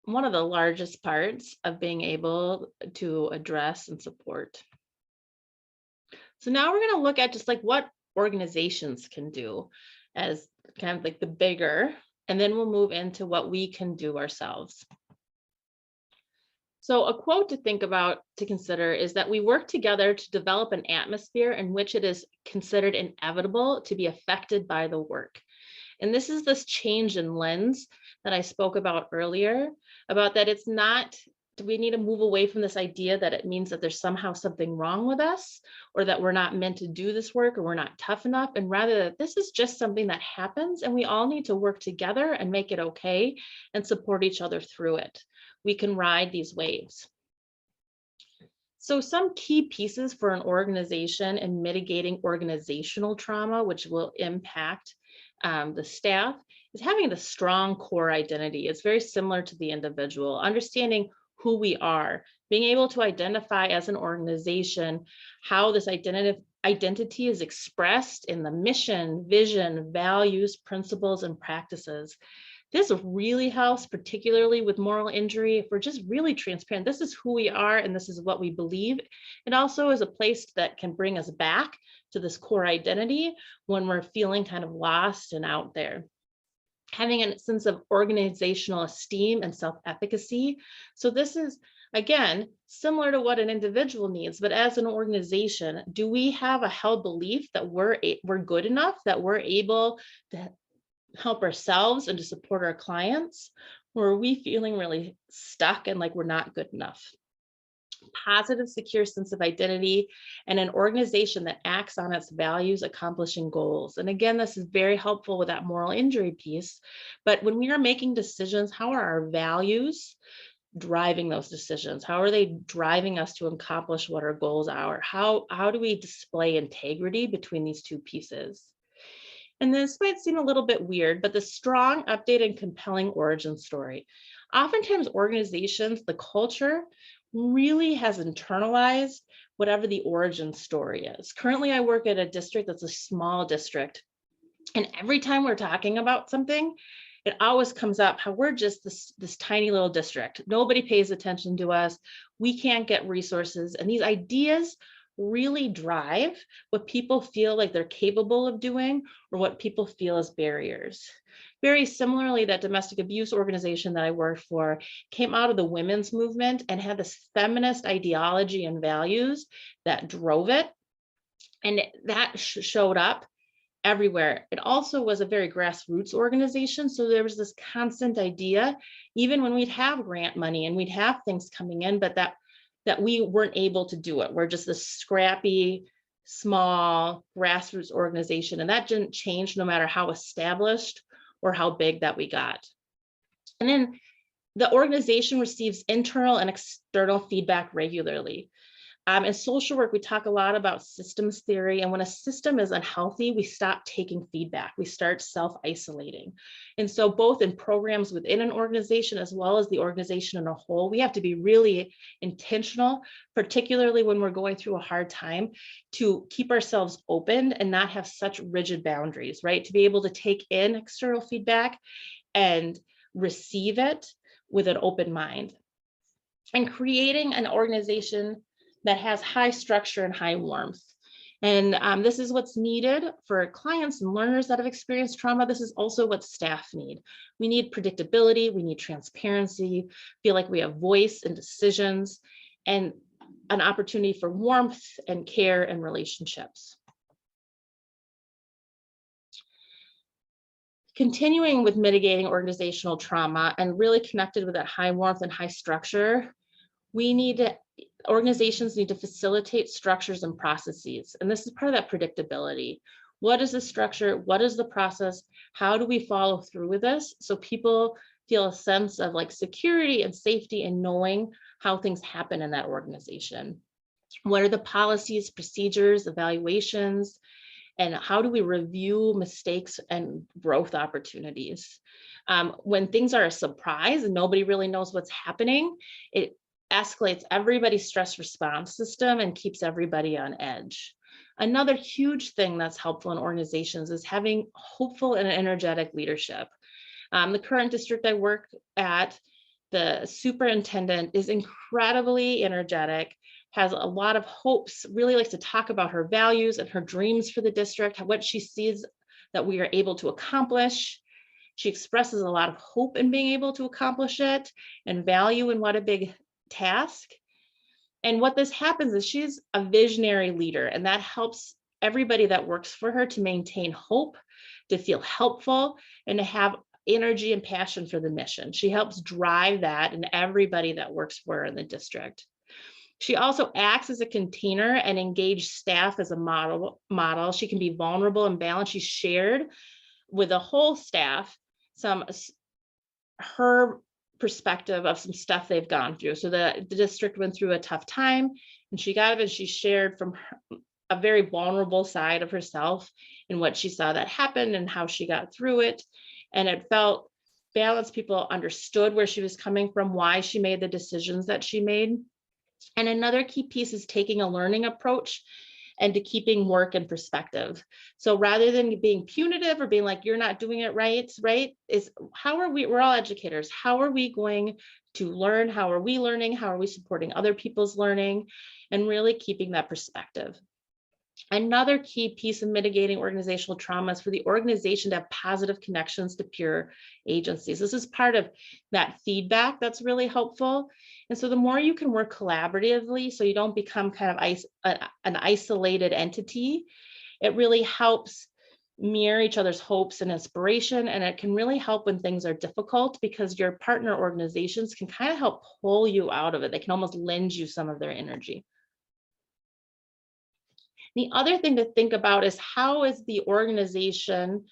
one of the largest parts of being able to address and support. So now we're going to look at just like what organizations can do as kind of like the bigger, and then we'll move into what we can do ourselves. So a quote to think about, to consider, is that we work together to develop an atmosphere in which it is considered inevitable to be affected by the work. And this is this change in lens that I spoke about earlier, about that it's not, we need to move away from this idea that it means that there's somehow something wrong with us, or that we're not meant to do this work, or we're not tough enough, and rather that this is just something that happens and we all need to work together and make it okay and support each other through it. We can ride these waves. So some key pieces for an organization in mitigating organizational trauma, which will impact the staff, is having the strong core identity. It's very similar to the individual, understanding who we are, being able to identify as an organization how this identity is expressed in the mission, vision, values, principles, and practices. This really helps, particularly with moral injury, if we're just really transparent. This is who we are and this is what we believe. It also is a place that can bring us back to this core identity when we're feeling kind of lost and out there. Having a sense of organizational esteem and self-efficacy. So this is, again, similar to what an individual needs, but as an organization, do we have a held belief that we're good enough, that we're able to help ourselves and to support our clients? Or are we feeling really stuck and like we're not good enough? Positive, secure sense of identity, and an organization that acts on its values, accomplishing goals. And again, this is very helpful with that moral injury piece. But when we are making decisions, how are our values driving those decisions? How are they driving us to accomplish what our goals are? How do we display integrity between these two pieces? And this might seem a little bit weird, but the strong, updated, and compelling origin story. Oftentimes organizations, the culture really has internalized whatever the origin story is. Currently, I work at a district that's a small district. And every time we're talking about something, it always comes up how we're just this tiny little district. Nobody pays attention to us. We can't get resources. And these ideas really drive what people feel like they're capable of doing or what people feel as barriers. Very similarly, that domestic abuse organization that I worked for came out of the women's movement and had this feminist ideology and values that drove it. And that showed up everywhere. It also was a very grassroots organization. So there was this constant idea, even when we'd have grant money and we'd have things coming in, but that we weren't able to do it. We're just this scrappy, small grassroots organization. And that didn't change no matter how established or how big that we got. And then the organization receives internal and external feedback regularly. In social work, we talk a lot about systems theory. And when a system is unhealthy, we stop taking feedback. We start self-isolating. And so both in programs within an organization, as well as the organization in a whole, we have to be really intentional, particularly when we're going through a hard time, to keep ourselves open and not have such rigid boundaries, right? To be able to take in external feedback and receive it with an open mind. And creating an organization that has high structure and high warmth. And this is what's needed for clients and learners that have experienced trauma. This is also what staff need. We need predictability, we need transparency, feel like we have voice and decisions, and an opportunity for warmth and care and relationships. Continuing with mitigating organizational trauma and really connected with that high warmth and high structure, organizations need to facilitate structures and processes. And this is part of that predictability. What is the structure? What is the process? How do we follow through with this? So people feel a sense of like security and safety in knowing how things happen in that organization. What are the policies, procedures, evaluations, and how do we review mistakes and growth opportunities? When things are a surprise and nobody really knows what's happening, escalates everybody's stress response system and keeps everybody on edge. Another huge thing that's helpful in organizations is having hopeful and energetic leadership. The current district I work at, the superintendent is incredibly energetic, has a lot of hopes, really likes to talk about her values and her dreams for the district, what she sees that we are able to accomplish. She expresses a lot of hope in being able to accomplish it and value in what a big task. And what this happens is she's a visionary leader, and that helps everybody that works for her to maintain hope, to feel helpful, and to have energy and passion for the mission. She helps drive that in everybody that works for her in the district. She also acts as a container and engage staff as a model. She can be vulnerable and balanced. She's shared with the whole staff her perspective of some stuff they've gone through. So the district went through a tough time, and she got it, and she shared from a very vulnerable side of herself and what she saw that happened and how she got through it. And it felt balanced. People understood where she was coming from, why she made the decisions that she made. And another key piece is taking a learning approach and to keeping work in perspective. So rather than being punitive or being like, you're not doing it right, is how are we're all educators. How are we going to learn? How are we learning? How are we supporting other people's learning? And really keeping that perspective. Another key piece of mitigating organizational trauma is for the organization to have positive connections to peer agencies. This is part of that feedback that's really helpful. And so the more you can work collaboratively, so you don't become kind of an isolated entity, it really helps mirror each other's hopes and inspiration. And it can really help when things are difficult, because your partner organizations can kind of help pull you out of it. They can almost lend you some of their energy. The other thing to think about is, how is the organization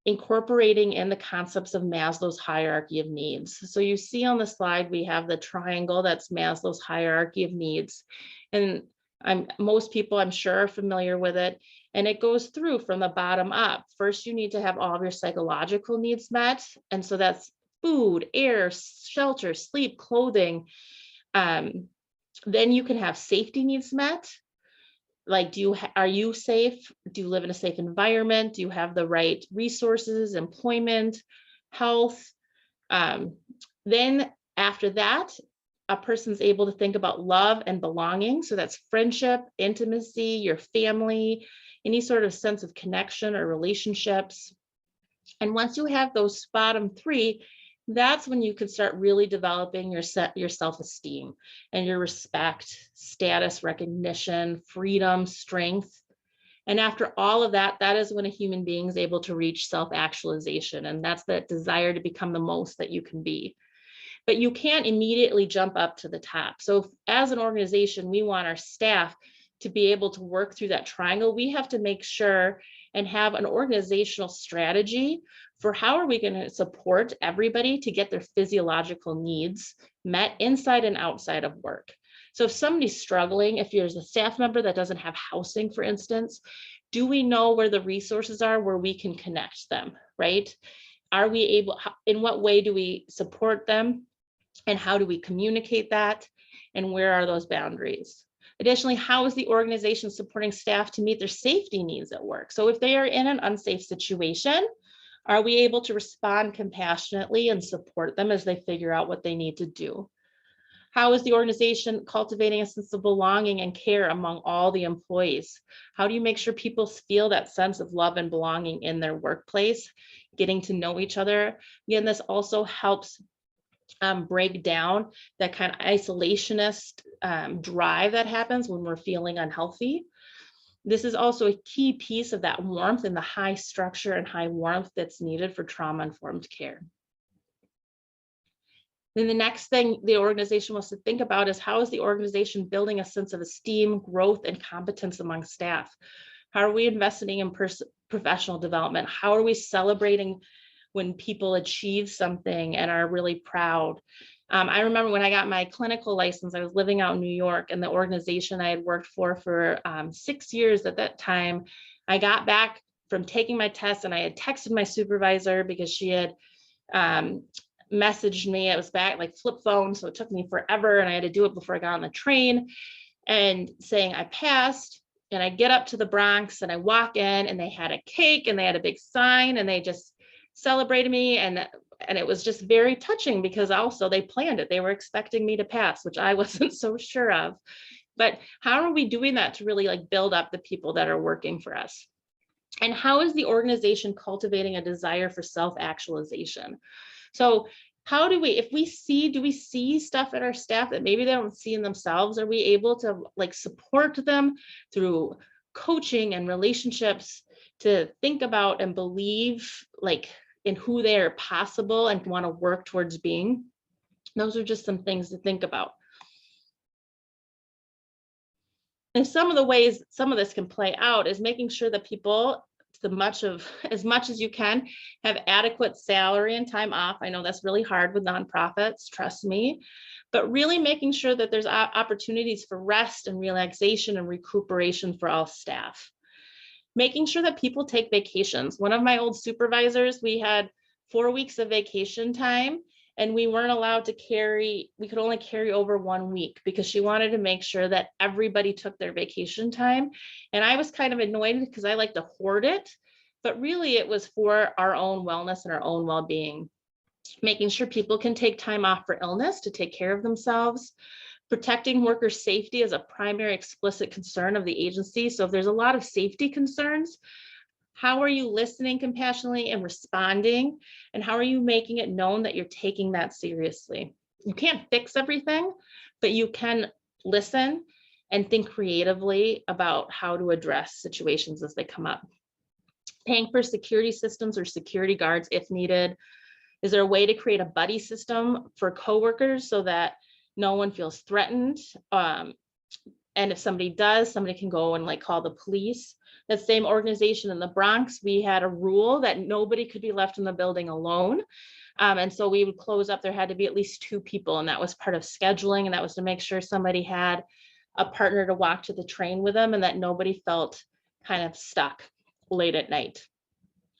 incorporating in the concepts of Maslow's hierarchy of needs? So you see on the slide, we have the triangle, that's Maslow's hierarchy of needs. And most people, I'm sure, are familiar with it. And it goes through from the bottom up. First, you need to have all of your psychological needs met. And so that's food, air, shelter, sleep, clothing. Then you can have safety needs met. Like, are you safe? Do you live in a safe environment? Do you have the right resources, employment, health? Then after that, a person's able to think about love and belonging. So that's friendship, intimacy, your family, any sort of sense of connection or relationships. And once you have those bottom three, that's when you can start really developing your self-esteem and your respect, status, recognition, freedom, strength. And after all of that, that is when a human being is able to reach self-actualization. And that's that desire to become the most that you can be. But you can't immediately jump up to the top. So as an organization, we want our staff to be able to work through that triangle. We have to make sure and have an organizational strategy for how are we going to support everybody to get their physiological needs met inside and outside of work. So if somebody's struggling, if there's a staff member that doesn't have housing, for instance, do we know where the resources are where we can connect them, right? Are we able, in what way do we support them? And how do we communicate that? And where are those boundaries? Additionally, how is the organization supporting staff to meet their safety needs at work? So if they are in an unsafe situation, are we able to respond compassionately and support them as they figure out what they need to do? How is the organization cultivating a sense of belonging and care among all the employees? How do you make sure people feel that sense of love and belonging in their workplace, getting to know each other? Again, this also helps break down that kind of isolationist drive that happens when we're feeling unhealthy. This is also a key piece of that warmth and the high structure and high warmth that's needed for trauma-informed care. Then the next thing the organization wants to think about is, how is the organization building a sense of esteem, growth, and competence among staff? How are we investing in professional development? How are we celebrating when people achieve something and are really proud? I remember when I got my clinical license, I was living out in New York, and the organization I had worked for 6 years at that time, I got back from taking my test and I had texted my supervisor because she had messaged me. It was back like flip phone, so it took me forever, and I had to do it before I got on the train, and saying I passed. And I get up to the Bronx and I walk in, and they had a cake and they had a big sign, and they just celebrated me. And it was just very touching, because also they planned it. They were expecting me to pass, which I wasn't so sure of. But how are we doing that to really like build up the people that are working for us? And how is the organization cultivating a desire for self-actualization? So how do we, do we see stuff in our staff that maybe they don't see in themselves? Are we able to like support them through coaching and relationships to think about and believe like in who they are possible and want to work towards being? Those are just some things to think about. And some of the ways some of this can play out is making sure that people, as much as you can, have adequate salary and time off. I know that's really hard with nonprofits, trust me, but really making sure that there's opportunities for rest and relaxation and recuperation for all staff. Making sure that people take vacations. One of my old supervisors, we had 4 weeks of vacation time, and we weren't allowed to we could only carry over 1 week, because she wanted to make sure that everybody took their vacation time. And I was kind of annoyed, because I like to hoard it, but really it was for our own wellness and our own well-being. Making sure people can take time off for illness to take care of themselves. Protecting worker safety is a primary explicit concern of the agency. So if there's a lot of safety concerns, how are you listening compassionately and responding? And how are you making it known that you're taking that seriously? You can't fix everything, but you can listen and think creatively about how to address situations as they come up. Paying for security systems or security guards if needed. Is there a way to create a buddy system for coworkers so that no one feels threatened? And if somebody does, somebody can go and like call the police. That same organization in the Bronx, we had a rule that nobody could be left in the building alone. And so we would close up, there had to be at least 2 people, and that was part of scheduling, and that was to make sure somebody had a partner to walk to the train with them, and that nobody felt kind of stuck late at night.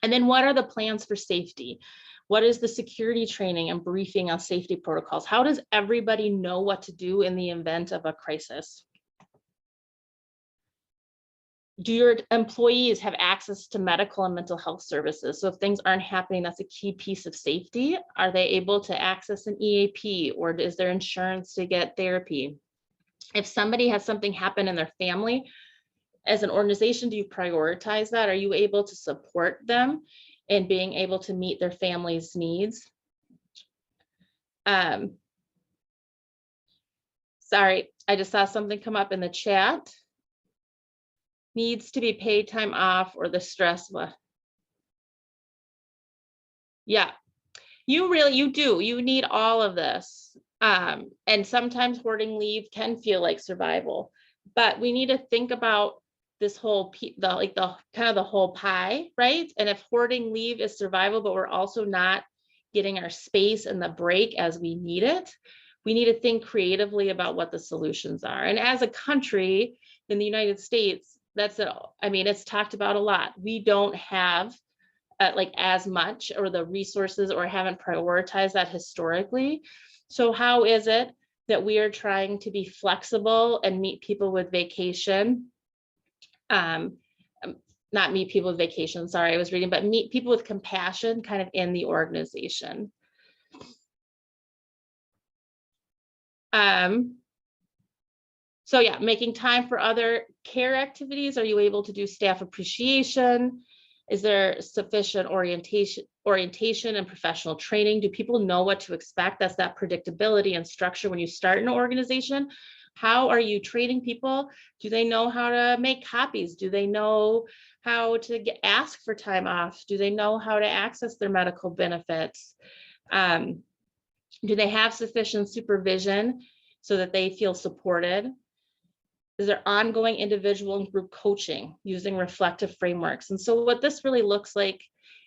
And then what are the plans for safety? What is the security training and briefing on safety protocols? How does everybody know what to do in the event of a crisis? Do your employees have access to medical and mental health services? So if things aren't happening, that's a key piece of safety. Are they able to access an EAP, or is there insurance to get therapy? If somebody has something happen in their family, as an organization, do you prioritize that? Are you able to support them in being able to meet their family's needs? Sorry, I just saw something come up in the chat. Needs to be paid time off, or the stress. Yeah, you do. You need all of this. And sometimes hoarding leave can feel like survival, but we need to think about this whole the whole pie, right? And if hoarding leave is survival, but we're also not getting our space and the break as we need it, we need to think creatively about what the solutions are. And as a country in the United States, that's it. I mean, it's talked about a lot. We don't have like as much or the resources, or haven't prioritized that historically. So how is it that we are trying to be flexible and meet people with vacation? Not meet people with vacation, sorry, I was reading, but meet people with compassion kind of in the organization. So yeah, making time for other care activities. Are you able to do staff appreciation? Is there sufficient orientation and professional training? Do people know what to expect? That's that predictability and structure when you start an organization. How are you training people? Do they know how to make copies? Do they know how to ask for time off? Do they know how to access their medical benefits? Do they have sufficient supervision so that they feel supported? Is there ongoing individual and group coaching using reflective frameworks? And so what this really looks like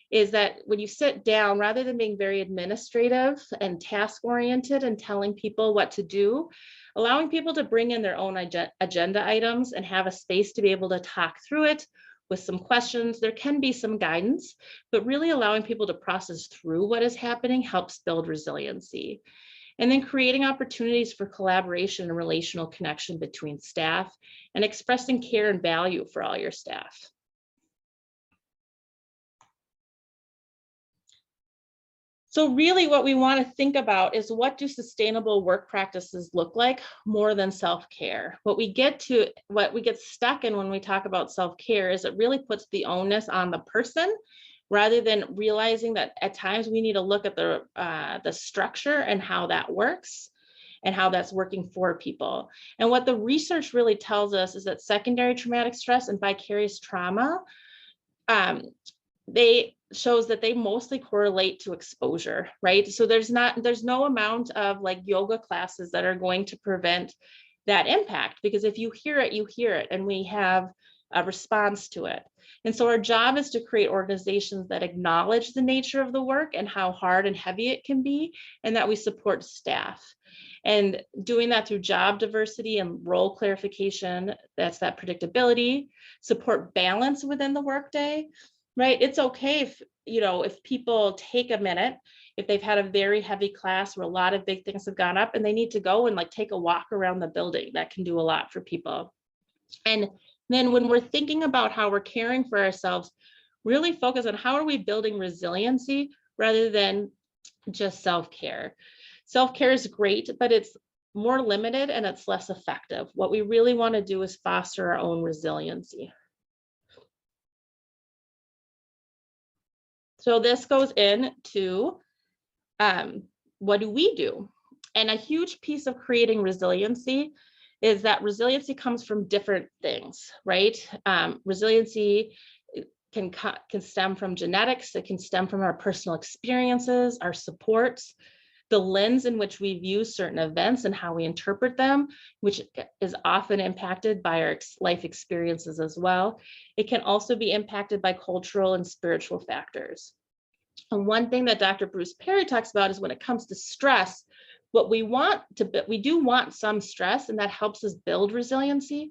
is that when you sit down, rather than being very administrative and task oriented and telling people what to do, allowing people to bring in their own agenda items and have a space to be able to talk through it, with some questions. There can be some guidance, but really allowing people to process through what is happening helps build resiliency. And then creating opportunities for collaboration and relational connection between staff, and expressing care and value for all your staff. So really what we want to think about is, what do sustainable work practices look like more than self-care? What we get stuck in when we talk about self-care is it really puts the onus on the person, rather than realizing that at times we need to look at the structure and how that works and how that's working for people. And what the research really tells us is that secondary traumatic stress and vicarious trauma, shows that they mostly correlate to exposure, right? So there's no amount of like yoga classes that are going to prevent that impact, because if you hear it, you hear it, and we have a response to it. And so our job is to create organizations that acknowledge the nature of the work and how hard and heavy it can be, and that we support staff. And doing that through job diversity and role clarification, that's that predictability, support balance within the workday, right? It's okay if people take a minute, if they've had a very heavy class where a lot of big things have gone up and they need to go and like take a walk around the building. That can do a lot for people. And then when we're thinking about how we're caring for ourselves, really focus on how are we building resiliency rather than just self-care. Self-care is great, but it's more limited and it's less effective. What we really want to do is foster our own resiliency. So this goes into what do we do? And a huge piece of creating resiliency is that resiliency comes from different things, right? Resiliency can stem from genetics. It can stem from our personal experiences, our supports, the lens in which we view certain events and how we interpret them, which is often impacted by our life experiences as well. It can also be impacted by cultural and spiritual factors. And one thing that Dr. Bruce Perry talks about is when it comes to stress, we do want some stress, and that helps us build resiliency.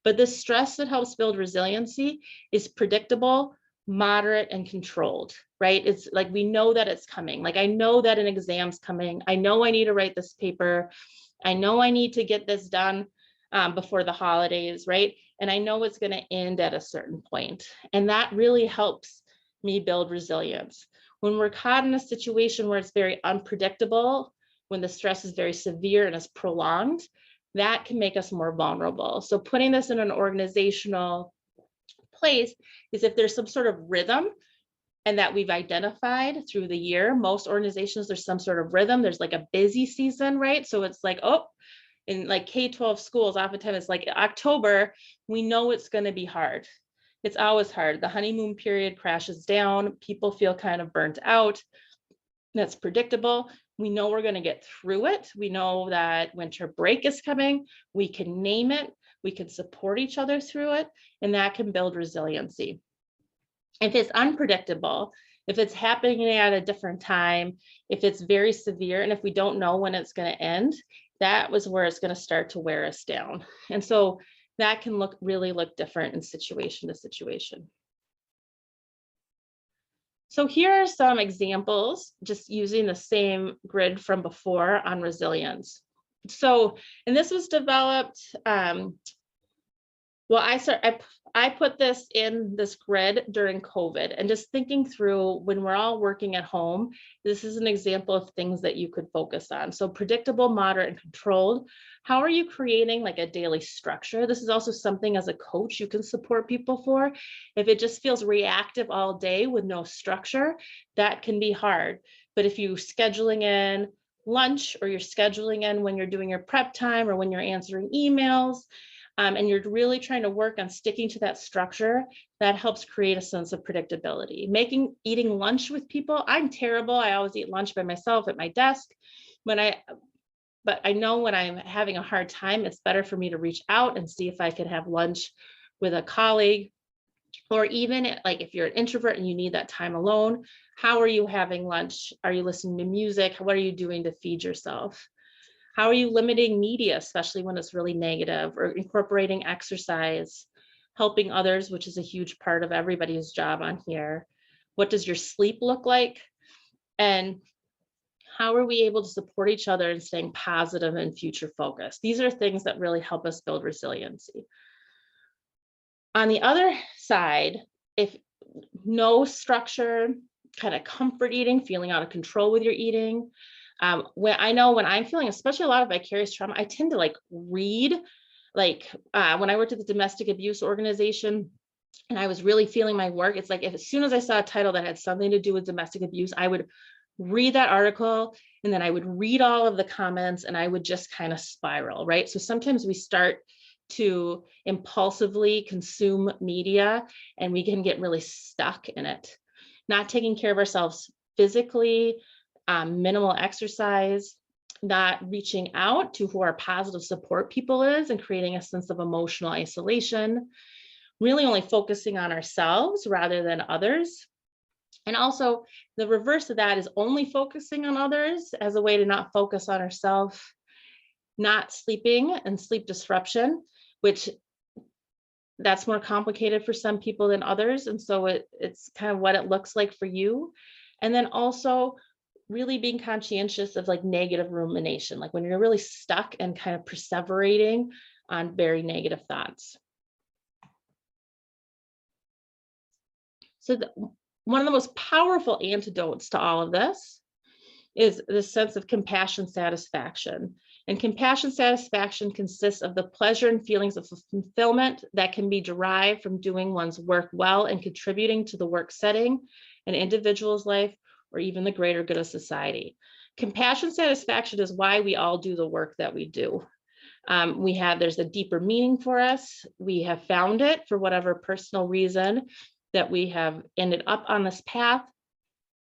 But the stress that helps build resiliency is predictable, moderate, and controlled, right? It's like we know that it's coming. Like I know that an exam's coming. I know I need to write this paper. I know I need to get this done before the holidays, right? And I know it's going to end at a certain point. And that really helps me build resilience. When we're caught in a situation where it's very unpredictable, when the stress is very severe and is prolonged, that can make us more vulnerable. So putting this in an organizational place is if there's some sort of rhythm and that we've identified through the year. Most organizations, there's some sort of rhythm. There's like a busy season, right? So it's like, in like K-12 schools, oftentimes it's like October, we know it's going to be hard. It's always hard. The honeymoon period crashes down. People feel kind of burnt out. That's predictable. We know we're going to get through it. We know that winter break is coming. We can name it. We can support each other through it, and that can build resiliency. If it's unpredictable, if it's happening at a different time, if it's very severe, and if we don't know when it's going to end, that was where it's going to start to wear us down. And so that can really look different in situation to situation. So here are some examples, just using the same grid from before on resilience. So, and this was developed, I put this in this grid during COVID, and just thinking through when we're all working at home, this is an example of things that you could focus on. So predictable, moderate, and controlled. How are you creating like a daily structure? This is also something as a coach you can support people for. If it just feels reactive all day with no structure, that can be hard. But if you're scheduling in lunch, or you're scheduling in when you're doing your prep time, or when you're answering emails, and you're really trying to work on sticking to that structure, that helps create a sense of predictability. Eating lunch with people, I'm terrible. I always eat lunch by myself at my desk. But I know when I'm having a hard time, it's better for me to reach out and see if I could have lunch with a colleague. Or even like if you're an introvert and you need that time alone, how are you having lunch? Are you listening to music? What are you doing to feed yourself? How are you limiting media, especially when it's really negative, or incorporating exercise? helping others, which is a huge part of everybody's job on here. What does your sleep look like? And how are we able to support each other and staying positive and future focused? These are things that really help us build resiliency. On the other side, if no structure, kind of comfort eating, feeling out of control with your eating. When I'm feeling, especially a lot of vicarious trauma, I tend to like read, like when I worked at the domestic abuse organization and I was really feeling my work, it's like as soon as I saw a title that had something to do with domestic abuse, I would read that article and then I would read all of the comments and I would just kind of spiral, right? So sometimes we start to impulsively consume media and we can get really stuck in it. Not taking care of ourselves physically, minimal exercise, not reaching out to who our positive support people is and creating a sense of emotional isolation, really only focusing on ourselves rather than others. And also the reverse of that is only focusing on others as a way to not focus on ourselves, not sleeping and sleep disruption, which that's more complicated for some people than others. And so it's kind of what it looks like for you. And then also really being conscientious of like negative rumination, like when you're really stuck and kind of perseverating on very negative thoughts. So one of the most powerful antidotes to all of this is the sense of compassion satisfaction. And compassion satisfaction consists of the pleasure and feelings of fulfillment that can be derived from doing one's work well and contributing to the work setting, an individual's life, or even the greater good of society. Compassion satisfaction is why we all do the work that we do. There's a deeper meaning for us. We have found it for whatever personal reason that we have ended up on this path.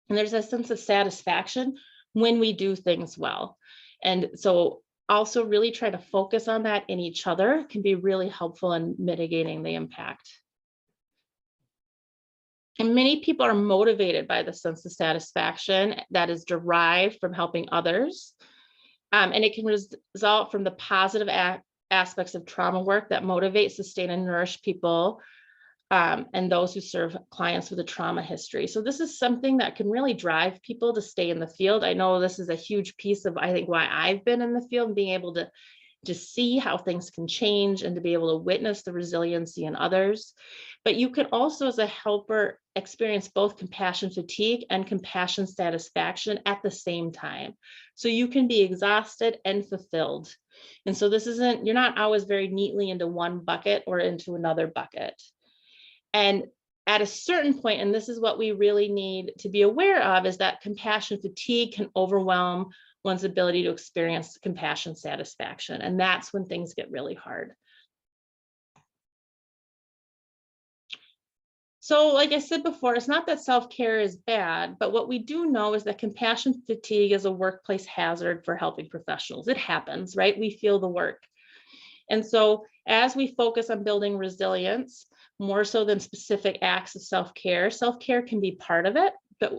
And there's a sense of satisfaction when we do things well. And so also really try to focus on that in each other can be really helpful in mitigating the impact. And many people are motivated by the sense of satisfaction that is derived from helping others. And it can result from the positive aspects of trauma work that motivate, sustain, and nourish people and those who serve clients with a trauma history. So this is something that can really drive people to stay in the field. I know this is a huge piece of, I think, why I've been in the field and being able to see how things can change and to be able to witness the resiliency in others. But you can also, as a helper, experience both compassion fatigue and compassion satisfaction at the same time. So you can be exhausted and fulfilled. And so you're not always very neatly into one bucket or into another bucket. And at a certain point, and this is what we really need to be aware of, is that compassion fatigue can overwhelm one's ability to experience compassion satisfaction. And that's when things get really hard. So like I said before, it's not that self-care is bad, but what we do know is that compassion fatigue is a workplace hazard for helping professionals. It happens, right? We feel the work. And so as we focus on building resilience, more so than specific acts of self-care can be part of it, but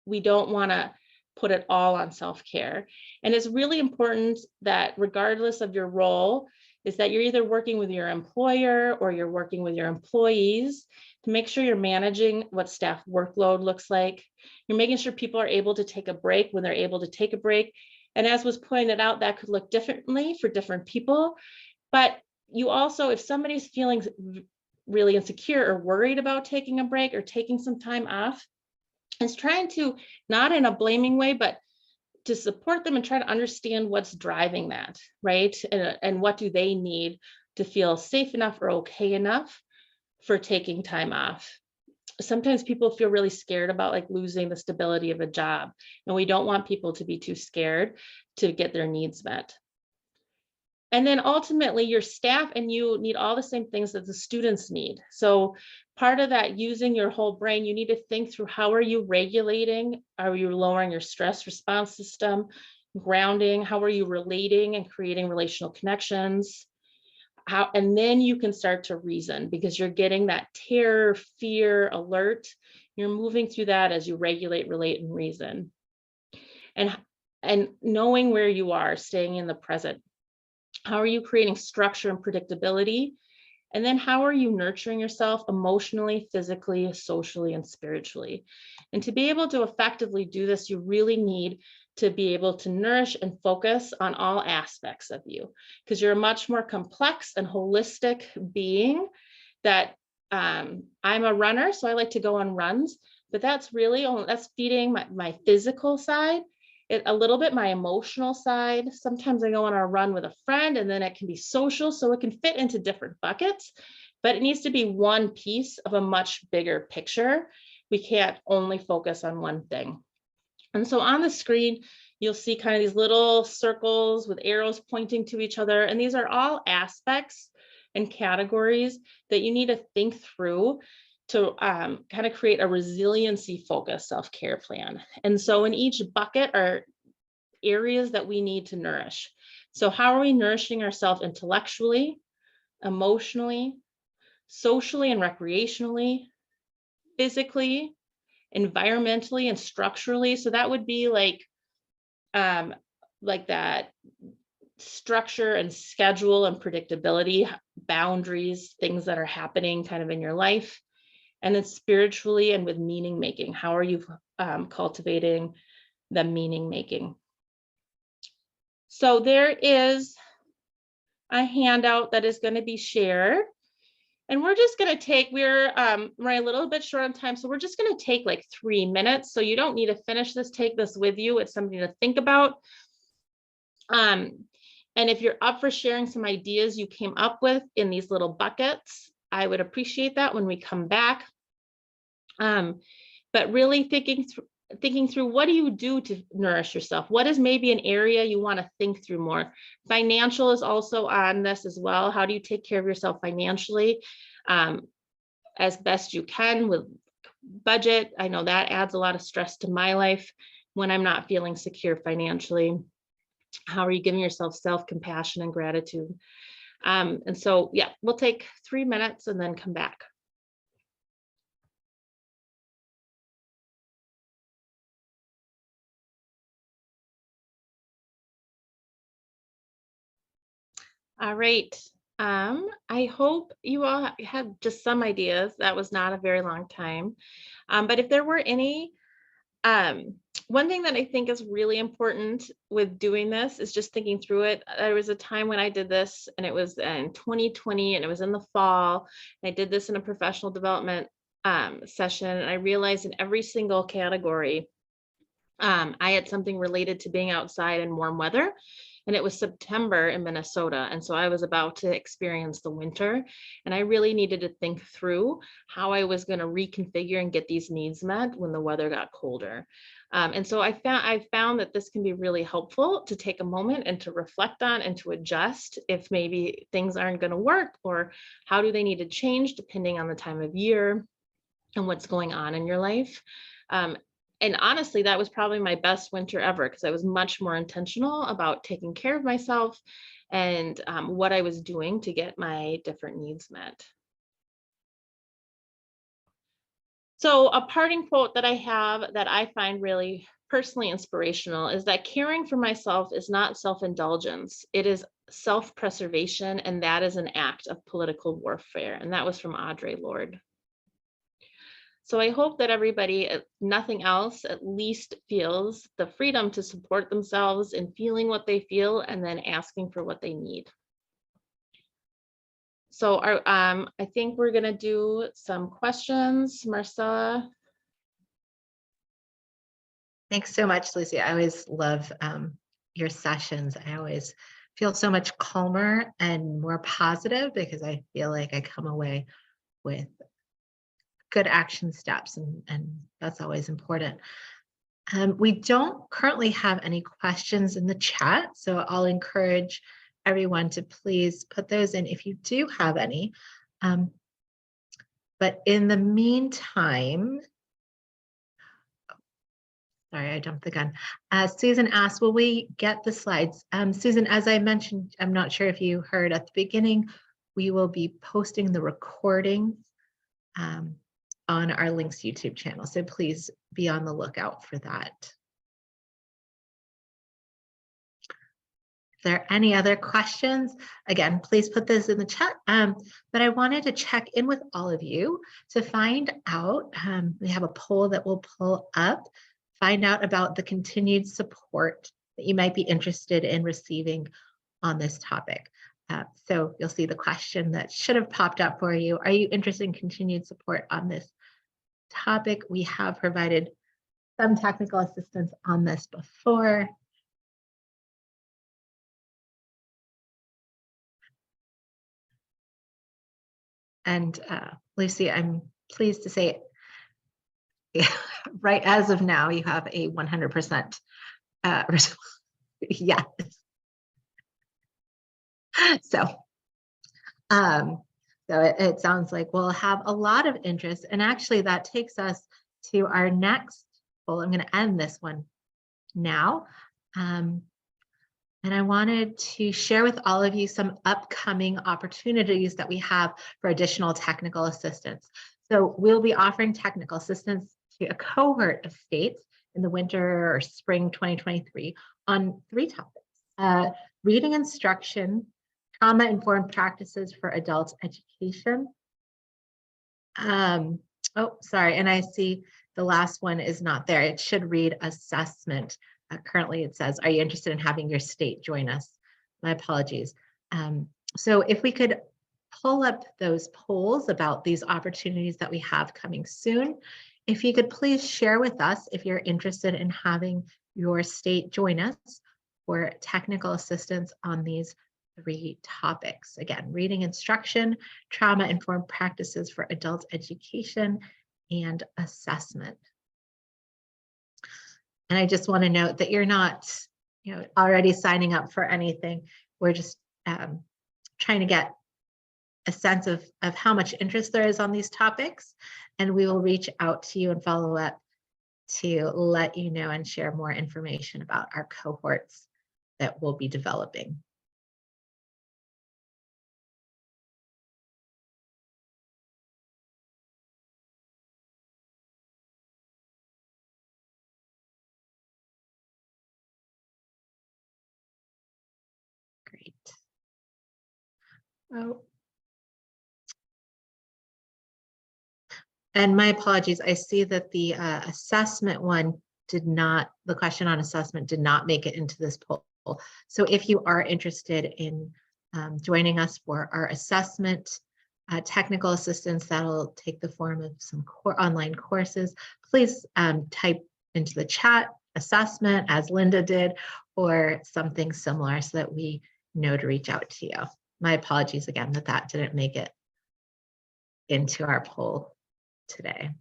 we don't want to put it all on self-care. And it's really important that regardless of your role, is that you're either working with your employer or you're working with your employees to make sure you're managing what staff workload looks like. You're making sure people are able to take a break when they're able to take a break. And as was pointed out, that could look differently for different people. But you also, if somebody's feeling really insecure or worried about taking a break or taking some time off, is trying to, not in a blaming way, but to support them and try to understand what's driving that, right? And what do they need to feel safe enough or okay enough for taking time off. Sometimes people feel really scared about like losing the stability of a job, and we don't want people to be too scared to get their needs met. And then ultimately your staff and you need all the same things that the students need. So part of that, using your whole brain, you need to think through how are you regulating? Are you lowering your stress response system, grounding? How are you relating and creating relational connections? And then you can start to reason, because you're getting that terror, fear, alert. You're moving through that as you regulate, relate, and reason. And knowing where you are, staying in the present. How are you creating structure and predictability And then how are you nurturing yourself emotionally, physically, socially, and spiritually? And to be able to effectively do this, you really need to be able to nourish and focus on all aspects of you, because you're a much more complex and holistic being. That I'm a runner, so I like to go on runs, but that's really only, that's feeding my physical side, a little bit my emotional side. Sometimes I go on a run with a friend, and then it can be social, so it can fit into different buckets, but it needs to be one piece of a much bigger picture. We can't only focus on one thing. And so on the screen, you'll see kind of these little circles with arrows pointing to each other. And these are all aspects and categories that you need to think through to kind of create a resiliency focused self-care plan. And so in each bucket are areas that we need to nourish. So how are we nourishing ourselves intellectually, emotionally, socially and recreationally, physically, environmentally and structurally? So that would be like that structure and schedule and predictability, boundaries, things that are happening kind of in your life. And then spiritually and with meaning making, how are you cultivating the meaning making? So there is a handout that is going to be shared. And we're just going to take, we're a little bit short on time, so we're just going to take like 3 minutes. So you don't need to finish this, take this with you. It's something to think about. And if you're up for sharing some ideas you came up with in these little buckets, I would appreciate that when we come back. But really thinking through what do you do to nourish yourself? What is maybe an area you want to think through more? Financial is also on this as well. How do you take care of yourself financially as best you can with budget? I know that adds a lot of stress to my life when I'm not feeling secure financially. How are you giving yourself self-compassion and gratitude? And so, yeah, we'll take 3 minutes and then come back. All right. I hope you all had just some ideas. That was not a very long time. But if there were any, one thing that I think is really important with doing this is just thinking through it. There was a time when I did this, and it was in 2020, and it was in the fall. I did this in a professional development session, and I realized in every single category, I had something related to being outside in warm weather. And it was September in Minnesota. And so I was about to experience the winter. And I really needed to think through how I was going to reconfigure and get these needs met when the weather got colder. And so I found that this can be really helpful to take a moment and to reflect on and to adjust if maybe things aren't going to work, or how do they need to change depending on the time of year and what's going on in your life. And honestly, that was probably my best winter ever, because I was much more intentional about taking care of myself and what I was doing to get my different needs met. So a parting quote that I have that I find really personally inspirational is that caring for myself is not self-indulgence. It is self-preservation, and that is an act of political warfare. And that was from Audre Lorde. So I hope that everybody, if nothing else, at least feels the freedom to support themselves in feeling what they feel and then asking for what they need. So I think we're going to do some questions. Marcella. Thanks so much, Lucy. I always love your sessions. I always feel so much calmer and more positive, because I feel like I come away with good action steps, and that's always important. We don't currently have any questions in the chat, so I'll encourage everyone to please put those in if you do have any. But in the meantime, sorry, I jumped the gun. Susan asked, will we get the slides? Susan, as I mentioned, I'm not sure if you heard at the beginning, we will be posting the recording on our Links YouTube channel. So please be on the lookout for that. there any other questions? Again, please put this in the chat. But I wanted to check in with all of you to find out, we have a poll that we'll pull up, find out about the continued support that you might be interested in receiving on this topic. So you'll see the question that should have popped up for you. Are you interested in continued support on this topic? We have provided some technical assistance on this before. And Lucy, I'm pleased to say, right as of now, you have a 100% yes. So it sounds like we'll have a lot of interest, and actually that takes us to our next poll. I'm going to end this one now. And I wanted to share with all of you some upcoming opportunities that we have for additional technical assistance. So we'll be offering technical assistance to a cohort of states in the winter or spring 2023 on 3 topics: reading instruction, trauma-informed practices for adult education. Oh, sorry, and I see the last one is not there. It should read assessment. Currently it says, are you interested in having your state join us? My apologies. So if we could pull up those polls about these opportunities that we have coming soon, if you could please share with us if you're interested in having your state join us for technical assistance on these 3 topics. Again, reading instruction, trauma-informed practices for adult education, and assessment. And I just want to note that you're not, already signing up for anything. We're just trying to get a sense of how much interest there is on these topics, and we will reach out to you and follow up to let you know and share more information about our cohorts that we'll be developing. Great. Oh. And my apologies, I see that the assessment one did not, the question on assessment did not make it into this poll. So if you are interested in joining us for our assessment technical assistance, that'll take the form of some online courses, please type into the chat assessment as Linda did, or something similar so that we know to reach out to you. My apologies again that didn't make it into our poll today.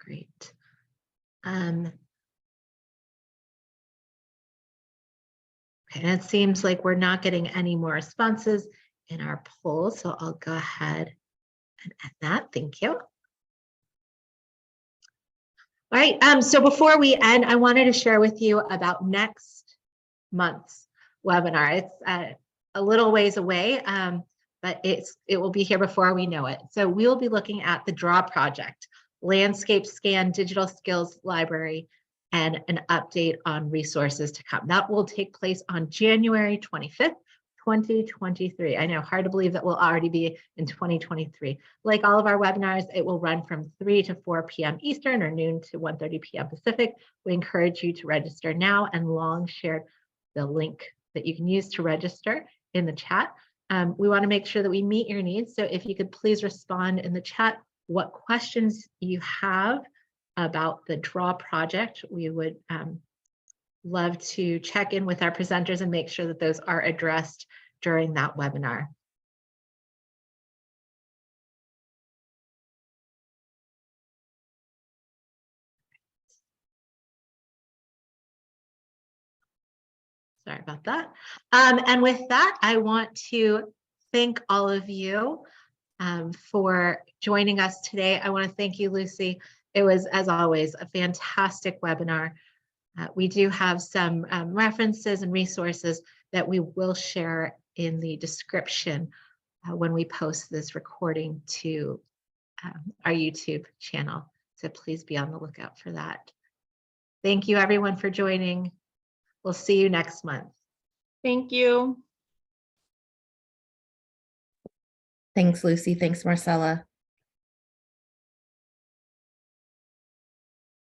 Great. Okay, and it seems like we're not getting any more responses in our poll, so I'll go ahead and add that. Thank you. All right, so before we end, I wanted to share with you about next month's webinar. It's a little ways away, but it will be here before we know it. So we'll be looking at the DRAW project, landscape scan, digital skills library, and an update on resources to come. That will take place on January 25th, 2023. I know, hard to believe that we'll already be in 2023. Like all of our webinars, it will run from 3 to 4 p.m. Eastern or noon to 1:30 p.m. Pacific. We encourage you to register now, and Long shared the link that you can use to register in the chat. We want to make sure that we meet your needs. So if you could please respond in the chat what questions you have about the DRAW project. We would love to check in with our presenters and make sure that those are addressed during that webinar. Sorry about that. And with that, I want to thank all of you for joining us today. I want to thank you, Lucy. It was, as always, a fantastic webinar. We do have some references and resources that we will share in the description when we post this recording to our YouTube channel. So please be on the lookout for that. Thank you everyone for joining. We'll see you next month. Thank you. Thanks, Lucy. Thanks, Marcella.